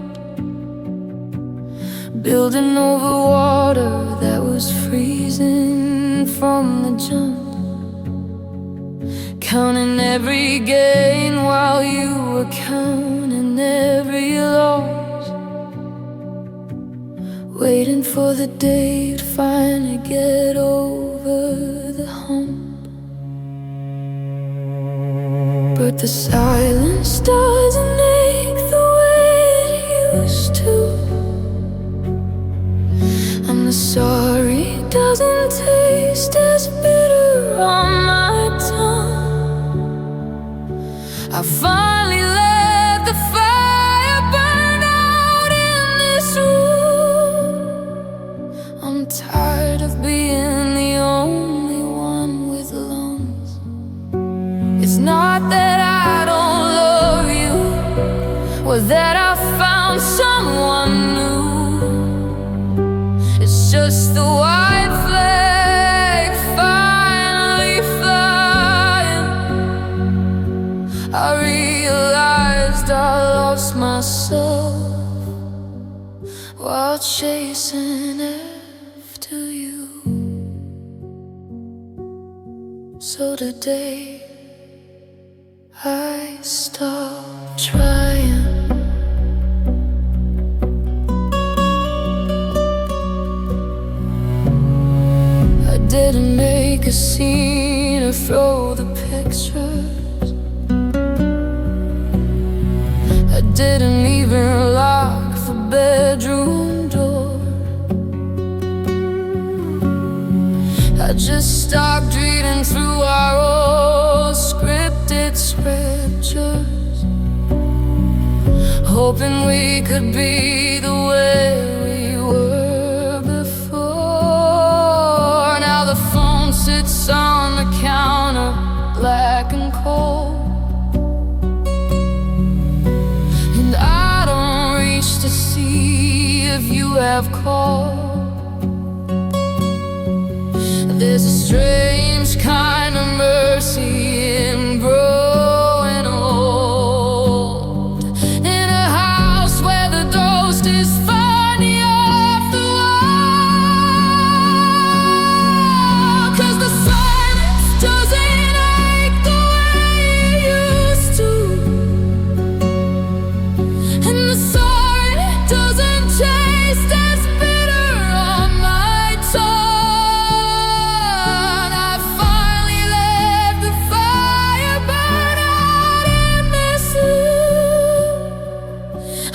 building over water that was freezing from the jump, counting every gain while you were counting every loss, waiting for the day to finally get over over the hump, but the silence doesn't ache the way it used to, and the sorry doesn't taste as bitter on my tongue. I finally let the fire burn out in this room. I'm tired of being the only one with lungs. It's not that I don't love you, or that I found someone new. It's just the white flag finally flying. I realized I lost myself while chasing after you. So today I stopped trying. I didn't make a scene or throw the pictures. I didn't even lock the bedroom door. I just stopped reading through our old scripted scriptures, hoping we could be the way we were before. Now the phone sits on the counter, black and cold, and I don't reach to see if you have called. There's a strange kind of mercy in growing old, in a house where the ghost is funny off the wall. 'Cause the silence doesn't ache the way it used to, and the sorry doesn't taste as bitter on my tongue.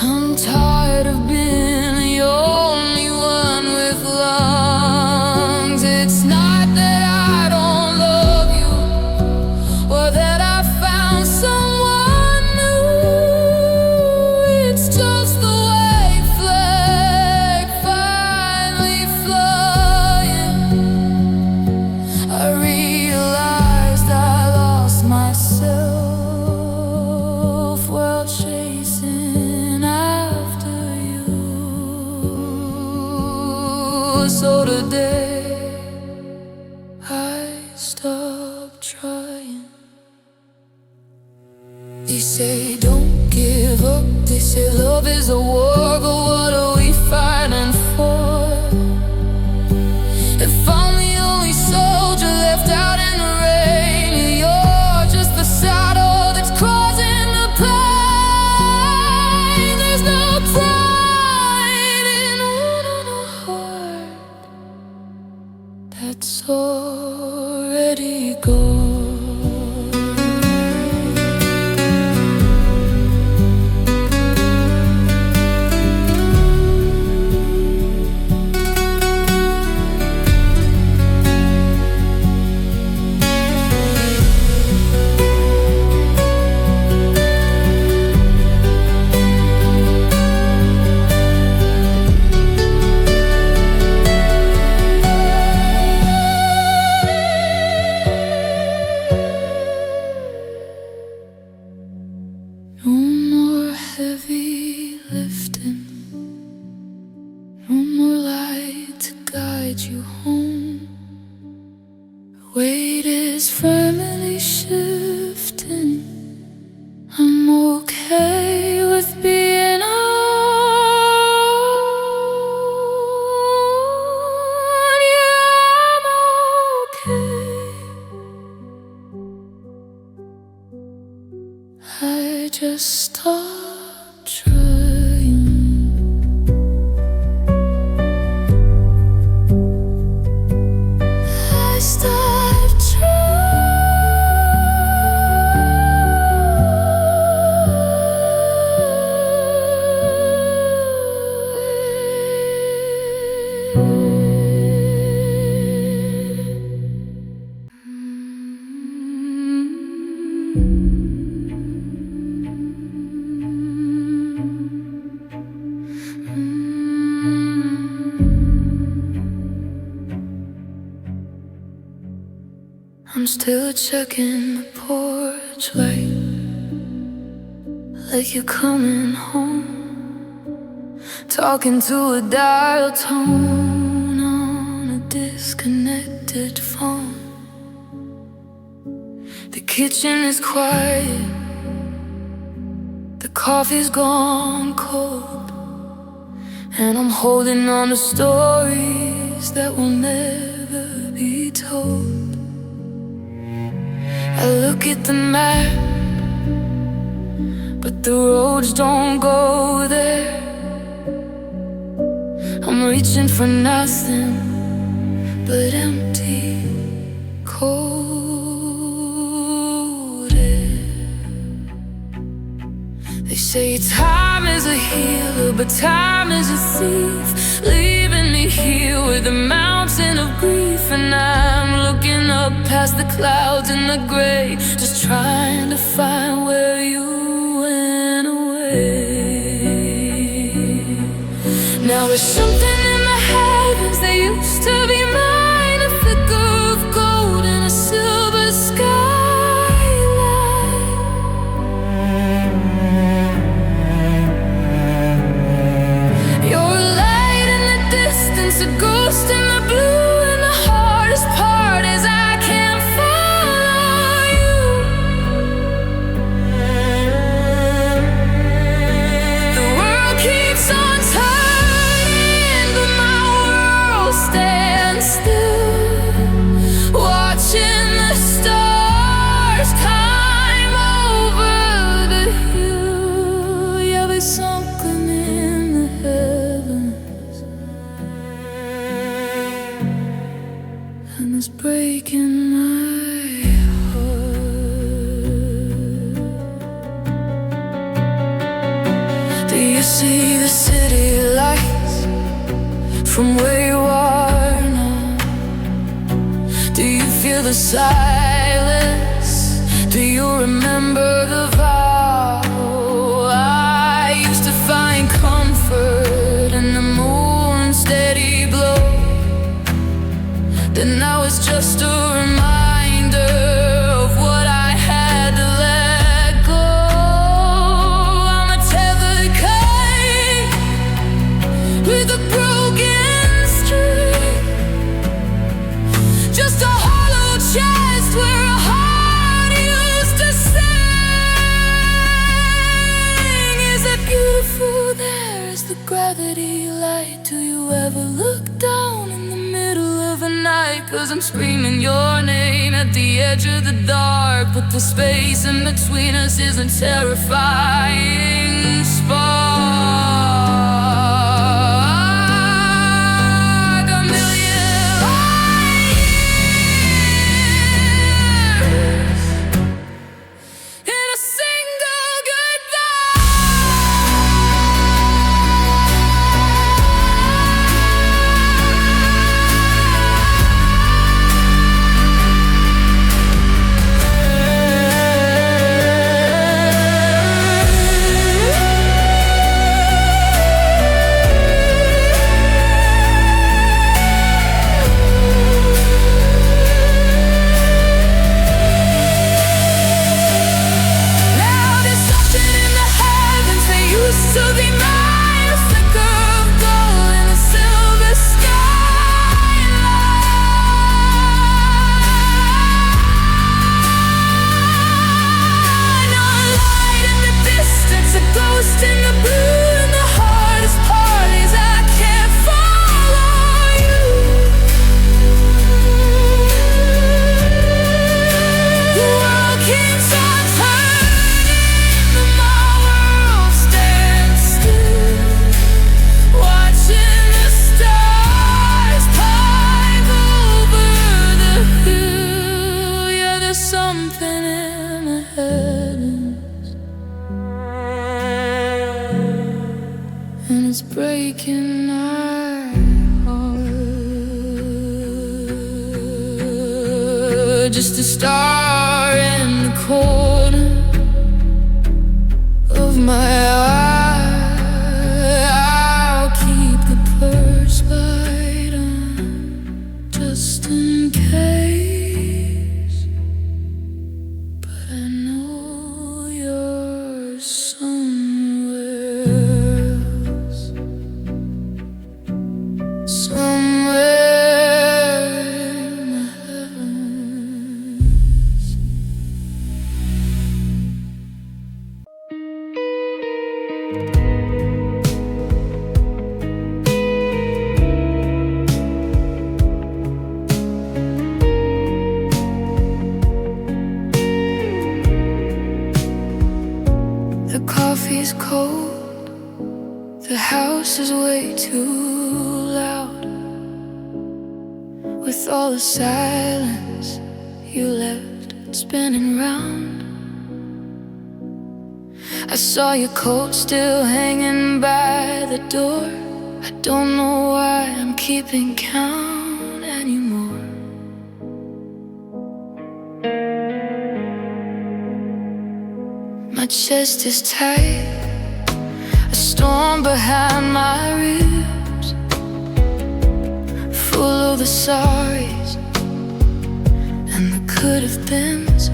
I'm tired of being the only one with lungs. It's not that I don't love you, or that I found someone new. It's just the white flag finally flying. I realized I lost myself while chasing after you. So today I stopped trying. They say don't give up, they say love is a war, but what are we fighting for? If I'm the only soldier left out in the rain, you're just the shadow that's causing the pain. There's no pride in owning a heart that's already gone. No more heavy lifting, no more light to guide you home. The weight is firmly shifting. I'm okay with being on. Yeah, I'm okay. I just stopped trying. I I'm still checking the porch light, like you're coming home, talking to a dial tone on a disconnected phone. The kitchen is quiet, the coffee's gone cold, and I'm holding on to stories that will never be told. I look at the map, but the roads don't go there. I'm reaching for nothing but empty, cold air. They say time is a healer, but time is a thief, leaving me here with a mountain of grief. And I'm looking up past the clouds and the gray, just trying to find where you went away. Now there's something in the heavens that used to be mine, a flicker of gold in a silver skyline. You're a light in the distance, a ghost in the blue. It's breaking my heart. Do you see the city lights from where you are now? Do you feel the silence? Do you remember the vow? I used to find comfort in the moon's steady glow. Then now it's just a reminder of what I had to let go. I'm a tethered kite with a broken string, just a hollow chest where a heart used to sing. Is it beautiful there? Is the gravity light? Do you ever look down in the middle of a night? 'Cause I'm screaming your name at the edge of the dark, but the space in between us is a terrifying spark. A million light years in a single goodbye. And it's breaking my heart. Just just a star in the corner of my eye. I'll keep the purse light on just in case, but I know you're somewhere else, somewhere in the heavens. The coffee's cold, the house is way too loud. With all the silence you left spinning round, I saw your coat still hanging by the door. I don't know why I'm keeping count anymore. My chest is tight, a storm behind my ribs, full of the sorries and the could-have-beens.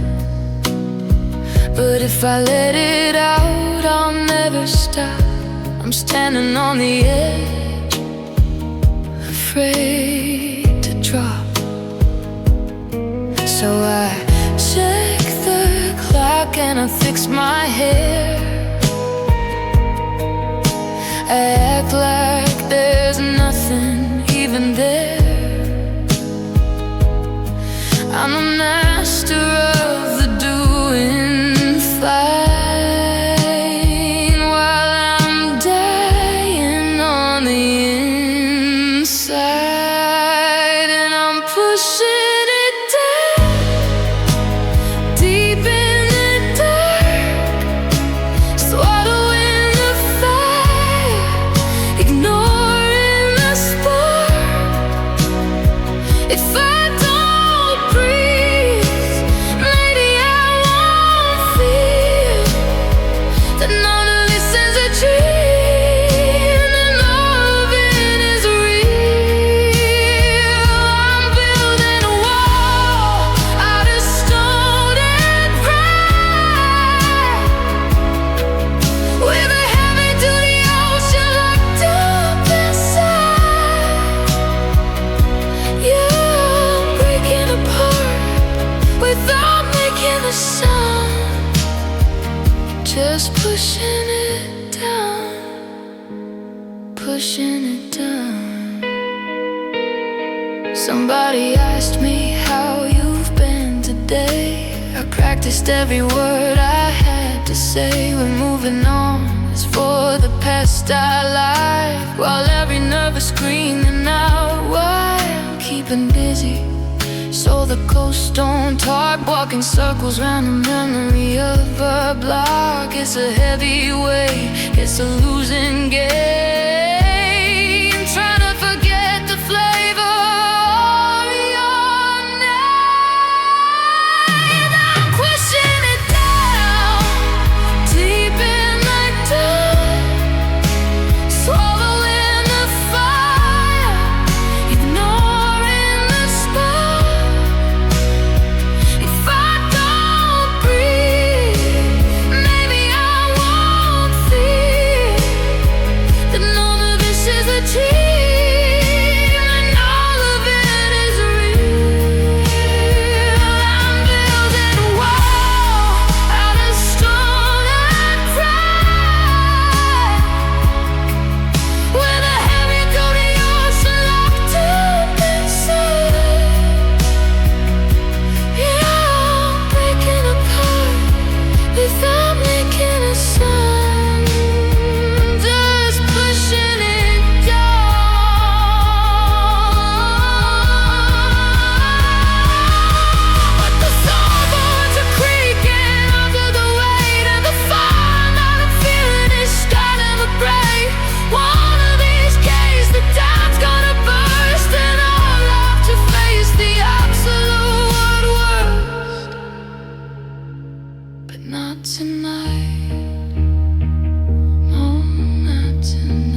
But if I let it out, I'll never stop. I'm standing on the edge, afraid to drop. So I check the clock and I fix my hair. I act like there's nothing even there. I'm a master of the doing fine, while I'm dying on the inside. And I'm pushing it down, deep in the dark, swallowing the fire, ignoring the spark. If I don't breathe, maybe I won't feel that none of this is a dream, and loving is real. I'm building a wall out of stone and pride, with a heavy-duty ocean locked up inside. You're breaking apart without making a sound, just pushing it down, pushing it down. Somebody asked me how you've been today. I practiced every word I had to say. We're moving on, it's for the past I lied, while every nervous screaming out why I'm keeping busy, so the ghosts don't talk. Walking circles round the memory of a block. It's a heavy weight, it's a losing game, trying to forget the flavor of your name. I'm pushing it down, deep in the dark, swallowing the fire, ignoring the spark. If I don't breathe, maybe I won't feel that none of not tonight. No, not tonight.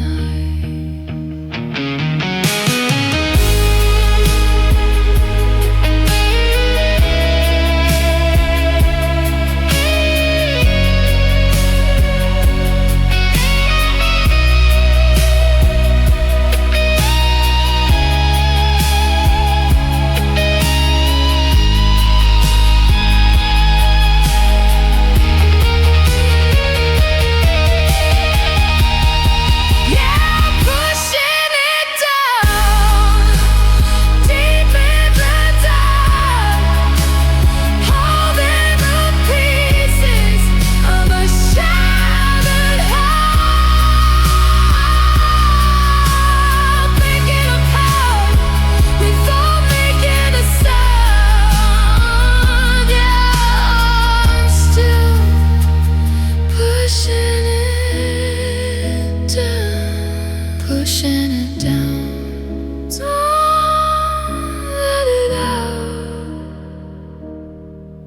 Pushing it down, don't let it out.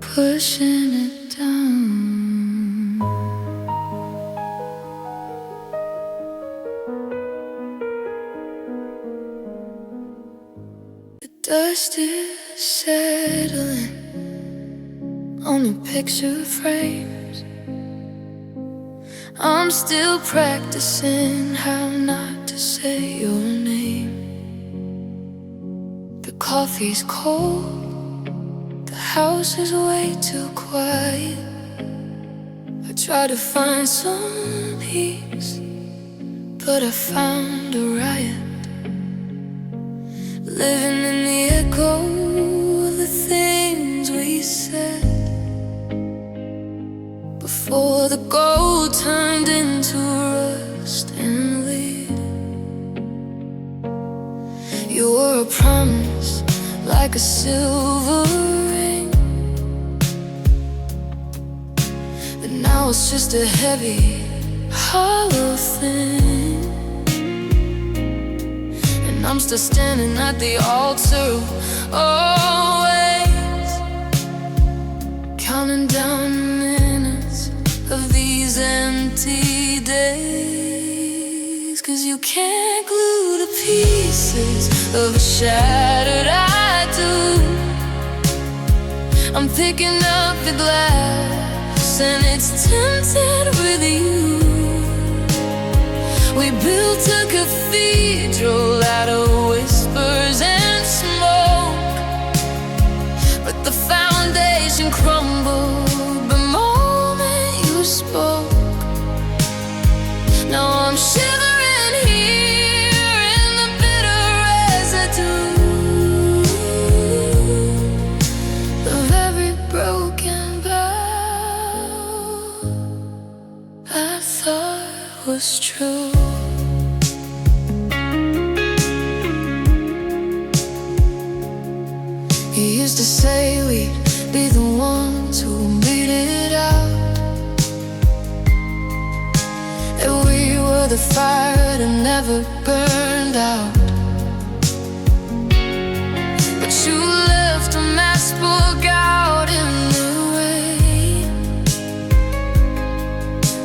Pushing it down. The dust is settling on the picture frames. I'm still practicing how not to say your name. The coffee's cold, the house is way too quiet. I try to find some peace, but I found a riot. Living in the echo of the things we said before the gold turned into rust and lead. You were a promise, like a silver ring, but now it's just a heavy, hollow thing. And I'm still standing at the altar, always counting down of these empty days. 'Cause you can't glue the pieces of a shattered I do. I'm picking up the glass and it's tinted with you. We built a cathedral out of whispers and smoke, but the foundation crumbled spoke. Now I'm shivering here in the bitter residue of every broken vow I thought was true. You used to say we'd be the ones who made it out, the fire that never burned out. But you left a mess book out in the rain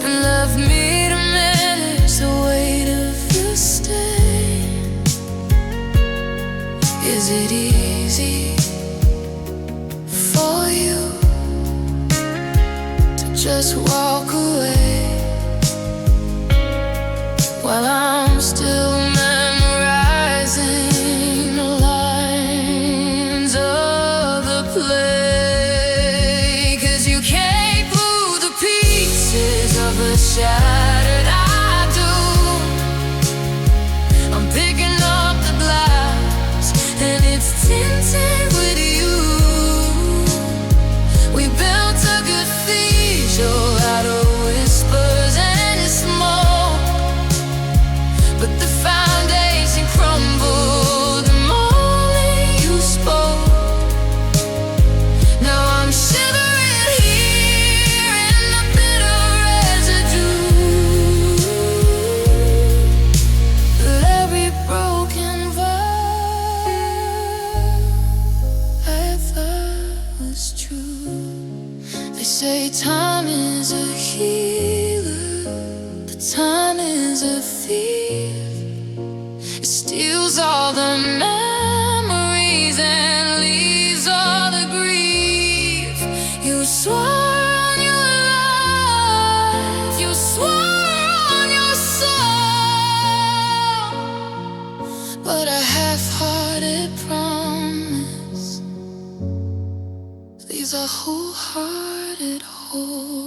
and left me to manage the weight of your stay. Is it easy for you to just walk away while I'm still memorizing the lines of the play? 'Cause you can't glue the pieces of a shattered I do. I'm picking up the glass and it's tinted with you. We built a cathedral out of whispers and smoke, but the foundation crumbled the moment you spoke. Now I'm shivering here in the bitter residue of every broken vow I thought was true. They say time is a healer, but time is a thief. It steals all the memories and leaves all the grief. You swore on your life, you swore on your soul, but a half-hearted promise leaves a wholehearted hole.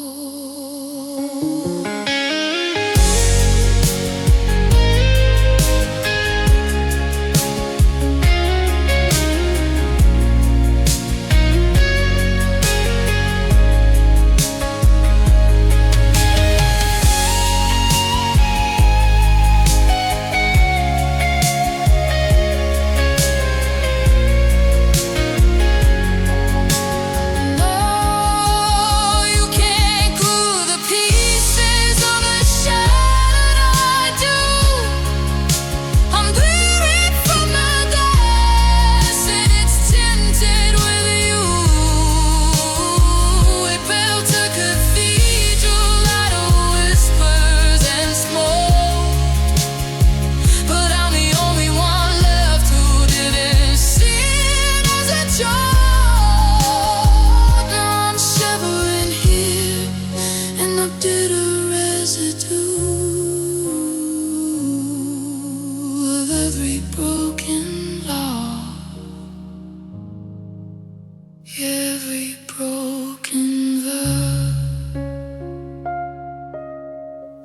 Every broken verse,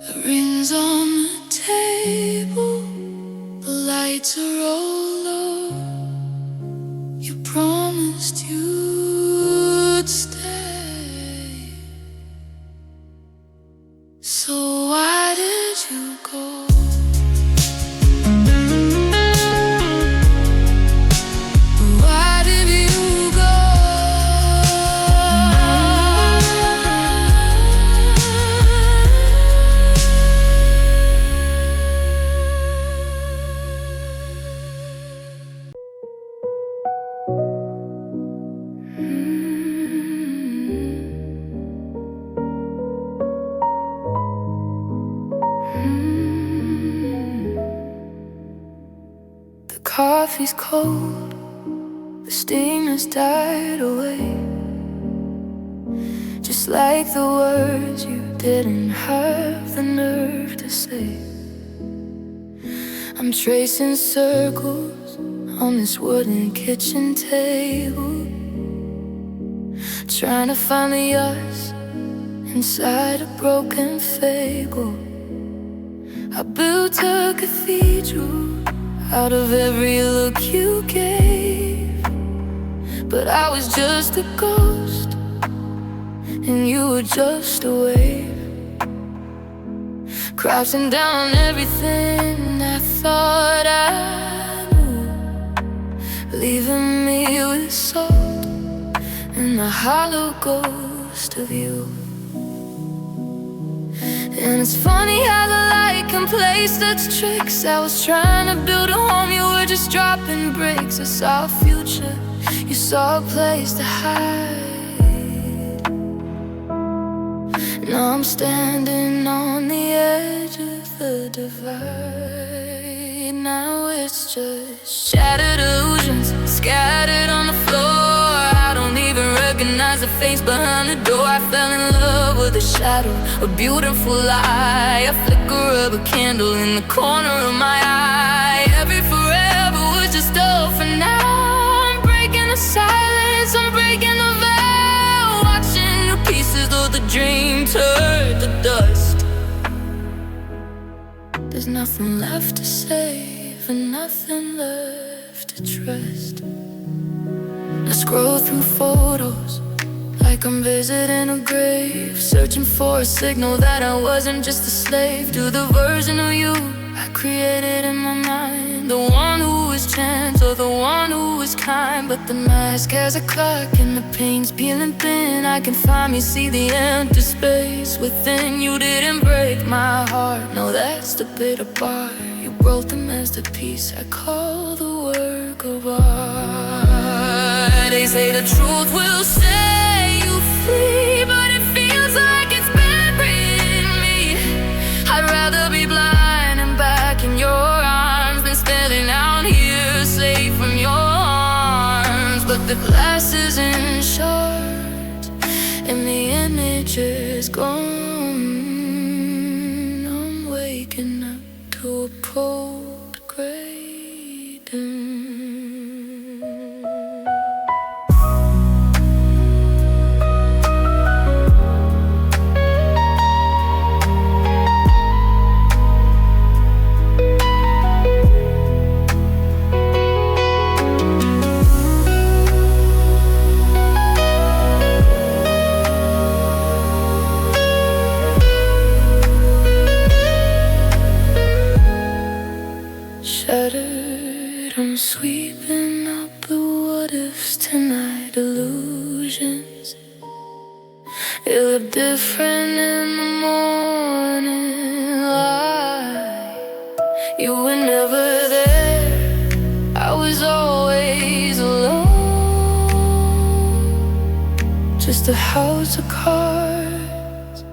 the rings on the table, the lights are all low. You promised you'd stay, so why did you go? Coffee's cold, the steam has died away, just like the words you didn't have the nerve to say. I'm tracing circles on this wooden kitchen table, trying to find the us inside a broken fable. I built a cathedral out of every look you gave, but I was just a ghost and you were just a wave, crashing down on everything I thought I knew, leaving me with salt and a hollow ghost of you. And it's funny how the light can play such tricks. I was trying to build a home, you were just dropping bricks. I saw a future, you saw a place to hide. Now I'm standing on the edge of the divide. Now it's just shattered illusions scattered on the floor. I don't even recognize the face behind the door. I fell in love with a shadow, a beautiful lie, a flicker of a candle in the corner of my eye. Every forever was just all for now. I'm breaking the silence, I'm breaking the veil, watching new pieces of the dream turn to dust. There's nothing left to save and nothing left to trust. I scroll through photos like I'm visiting a grave, searching for a signal that I wasn't just a slave to the version of you I created in my mind. The one who is chance or the one who is kind, but the mask has a clock and the paint's peeling thin. I can finally see the empty space within. You didn't break my heart, no, that's the bitter part. You broke the masterpiece I call the work of art. They say the truth will set you free, but if and the image is gone. I'm waking up to a cold gray dawn. Shattered, I'm sweeping up the what ifs tonight, illusions. It looked different in the morning light. You were never there, I was always alone. Just a house of cards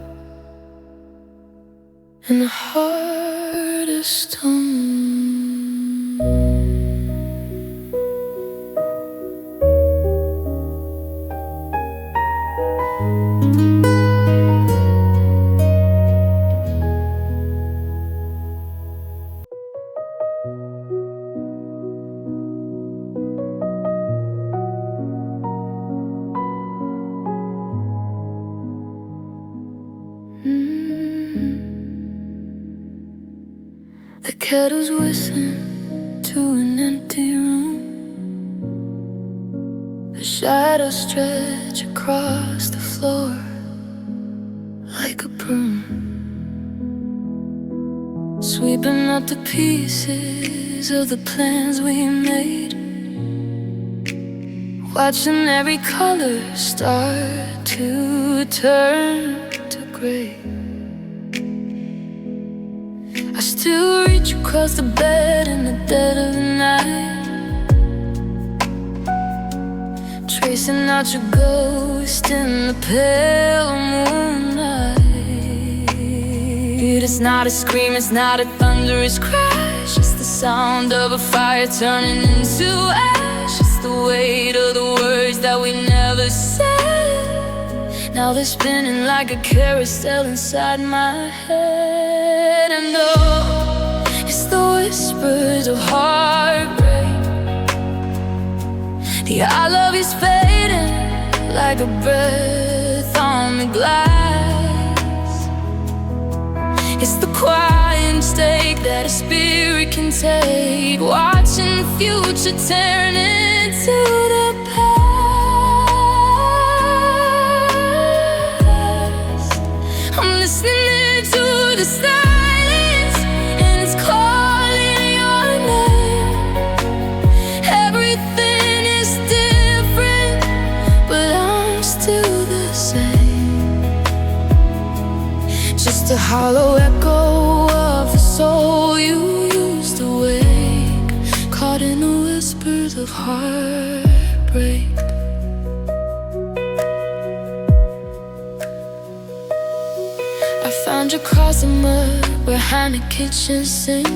and a heart of stone. The kettle's whistling to an empty room. The shadows stretch across the floor like a broom, sweeping up the pieces of the plans we made, watching every color start to turn to gray. I still reach across the bed in the dead of the night, tracing out your ghost in the pale moonlight. It's not a scream, it's not a thunderous crash, it's the sound of a fire turning into ash. It's the weight of the words that we never said. Now they're spinning like a carousel inside my head. And oh, it's the whispers of heartbreak. The I love you's fading like a breath on the glass. It's the quiet mistake that a spirit can take, watching the future turn into the past. I'm listening to the silence, and it's calling your name. Everything is different, but I'm still the same. Just a hollow echo of the soul you used to wake, caught in the whispers of heartbreak. I found your cross of mud behind the kitchen sink.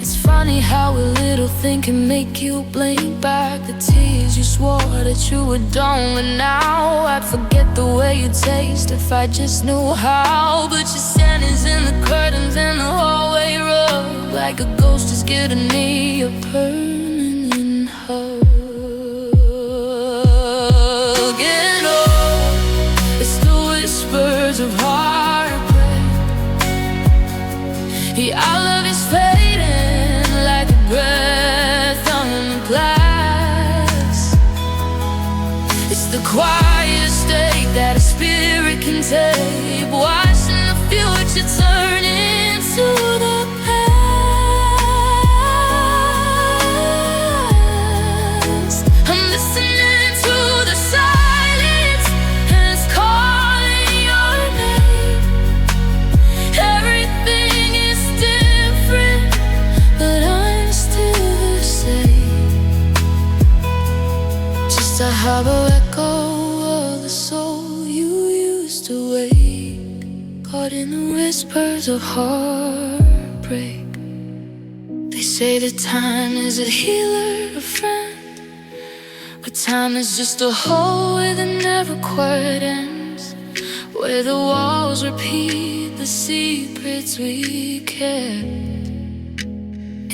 It's funny how a little thing can make you blink back the tears you swore that you were done with. Now I'd forget the way you taste if I just knew how. But your scent is in the curtains and the hallway rug, like a ghost is giving me a permanent hug. And oh, it's the whispers of heartbreak. Yeah, our love is fading like a breath on the glass. It's the quiet state that a spirit can take, watching the future turn into the past. I'm listening to the silence, and it's calling your name. Everything is different, but I'm still the same. Just a hollow echo of the soul you used to wake, caught in the whispers of heartbreak. They say that time is a healer, a friend, but time is just a hole where it never quite ends. where the walls repeat the secrets we kept,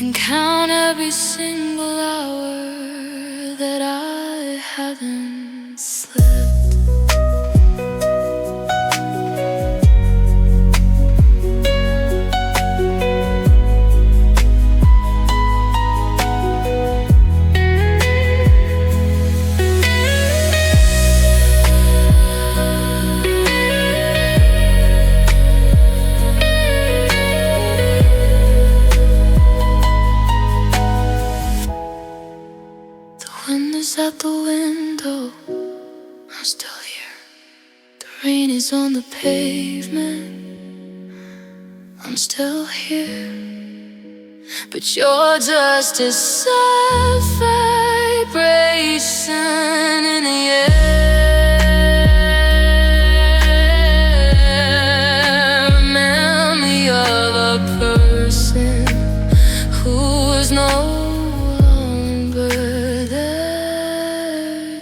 and count every single hour that I haven't slept. Wind is out the window, I'm still here. The rain is on the pavement, I'm still here. But you're just a soft vibration in the air. Memory of a person who was no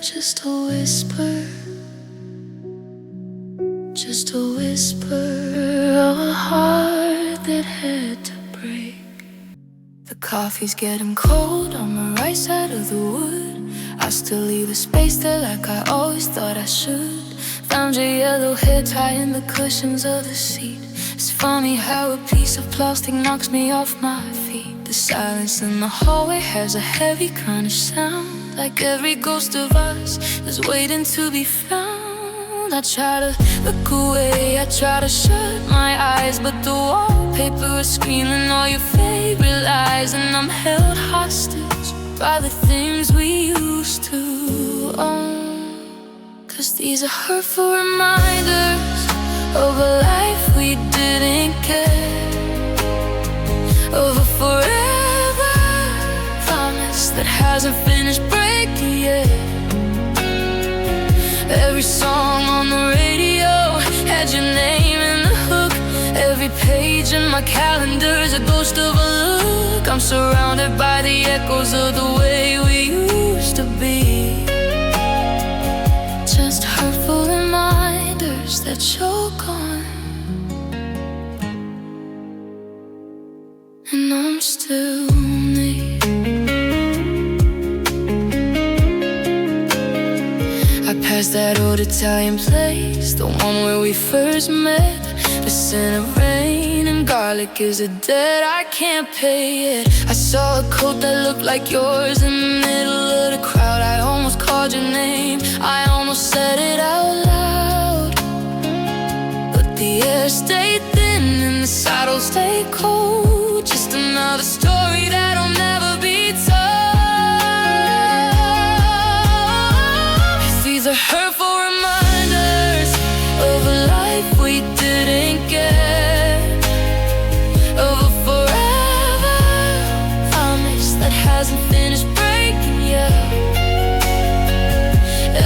just a whisper, just a whisper of a heart that had to break. The coffee's getting cold on the right side of the wood. I still leave a space there like I always thought I should. Found your yellow hair tying the cushions of the seat. It's funny how a piece of plastic knocks me off my feet. The silence in the hallway has a heavy kind of sound, like every ghost of us is waiting to be found. I try to look away, I try to shut my eyes, but the wallpaper is screaming all your favorite lies. And I'm held hostage by the things we used to own. 'Cause these are hurtful reminders of a life we didn't get, of a forever promise that hasn't finished breaking yet. Every song on the radio had your name in the hook. Every page in my calendar is a ghost of a look. I'm surrounded by the echoes of the way we used to be. Just hurtful reminders that you're gone, and I'm still me. I passed that old Italian place, the one where we first met. The scent of rain and garlic is a debt I can't pay yet. I saw a coat that looked like yours in the middle of the crowd. I almost called your name, I almost said it out loud. But the air stayed thin and the saddle stayed cold. Just another story that'll never be told. These are hurtful reminders of a life we didn't get, of a forever promise that hasn't finished breaking yet.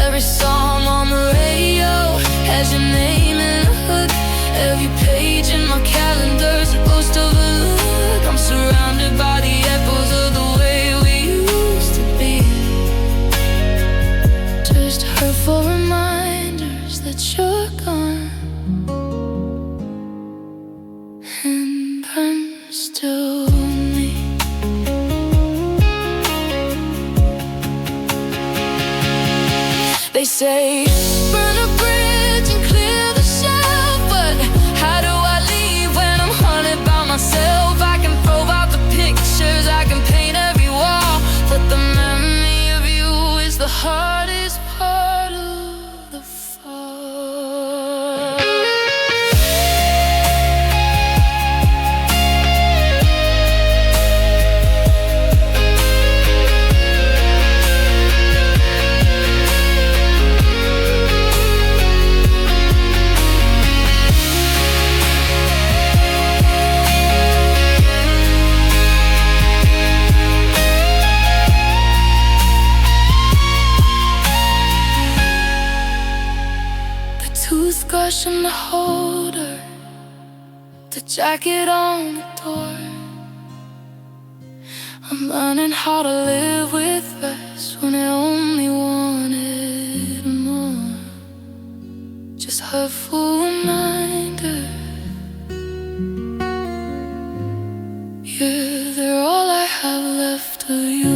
Every song on the radio has your name in the hook. Every page in my calendar is a ghost of a look. I'm surrounded by the echoes of the way we used to be. Just hurtful reminders that you're gone, and I'm still me. They say burn a bridge and clear the shelf, but how do I leave when I'm haunted by myself? I can throw out the pictures, I can paint every wall, but the memory of you is the hardest part of the fall. Toothbrush in the holder, the jacket on the door. I'm learning how to live with rest when I only wanted more. Just hurtful Yeah, they're all I have left of you.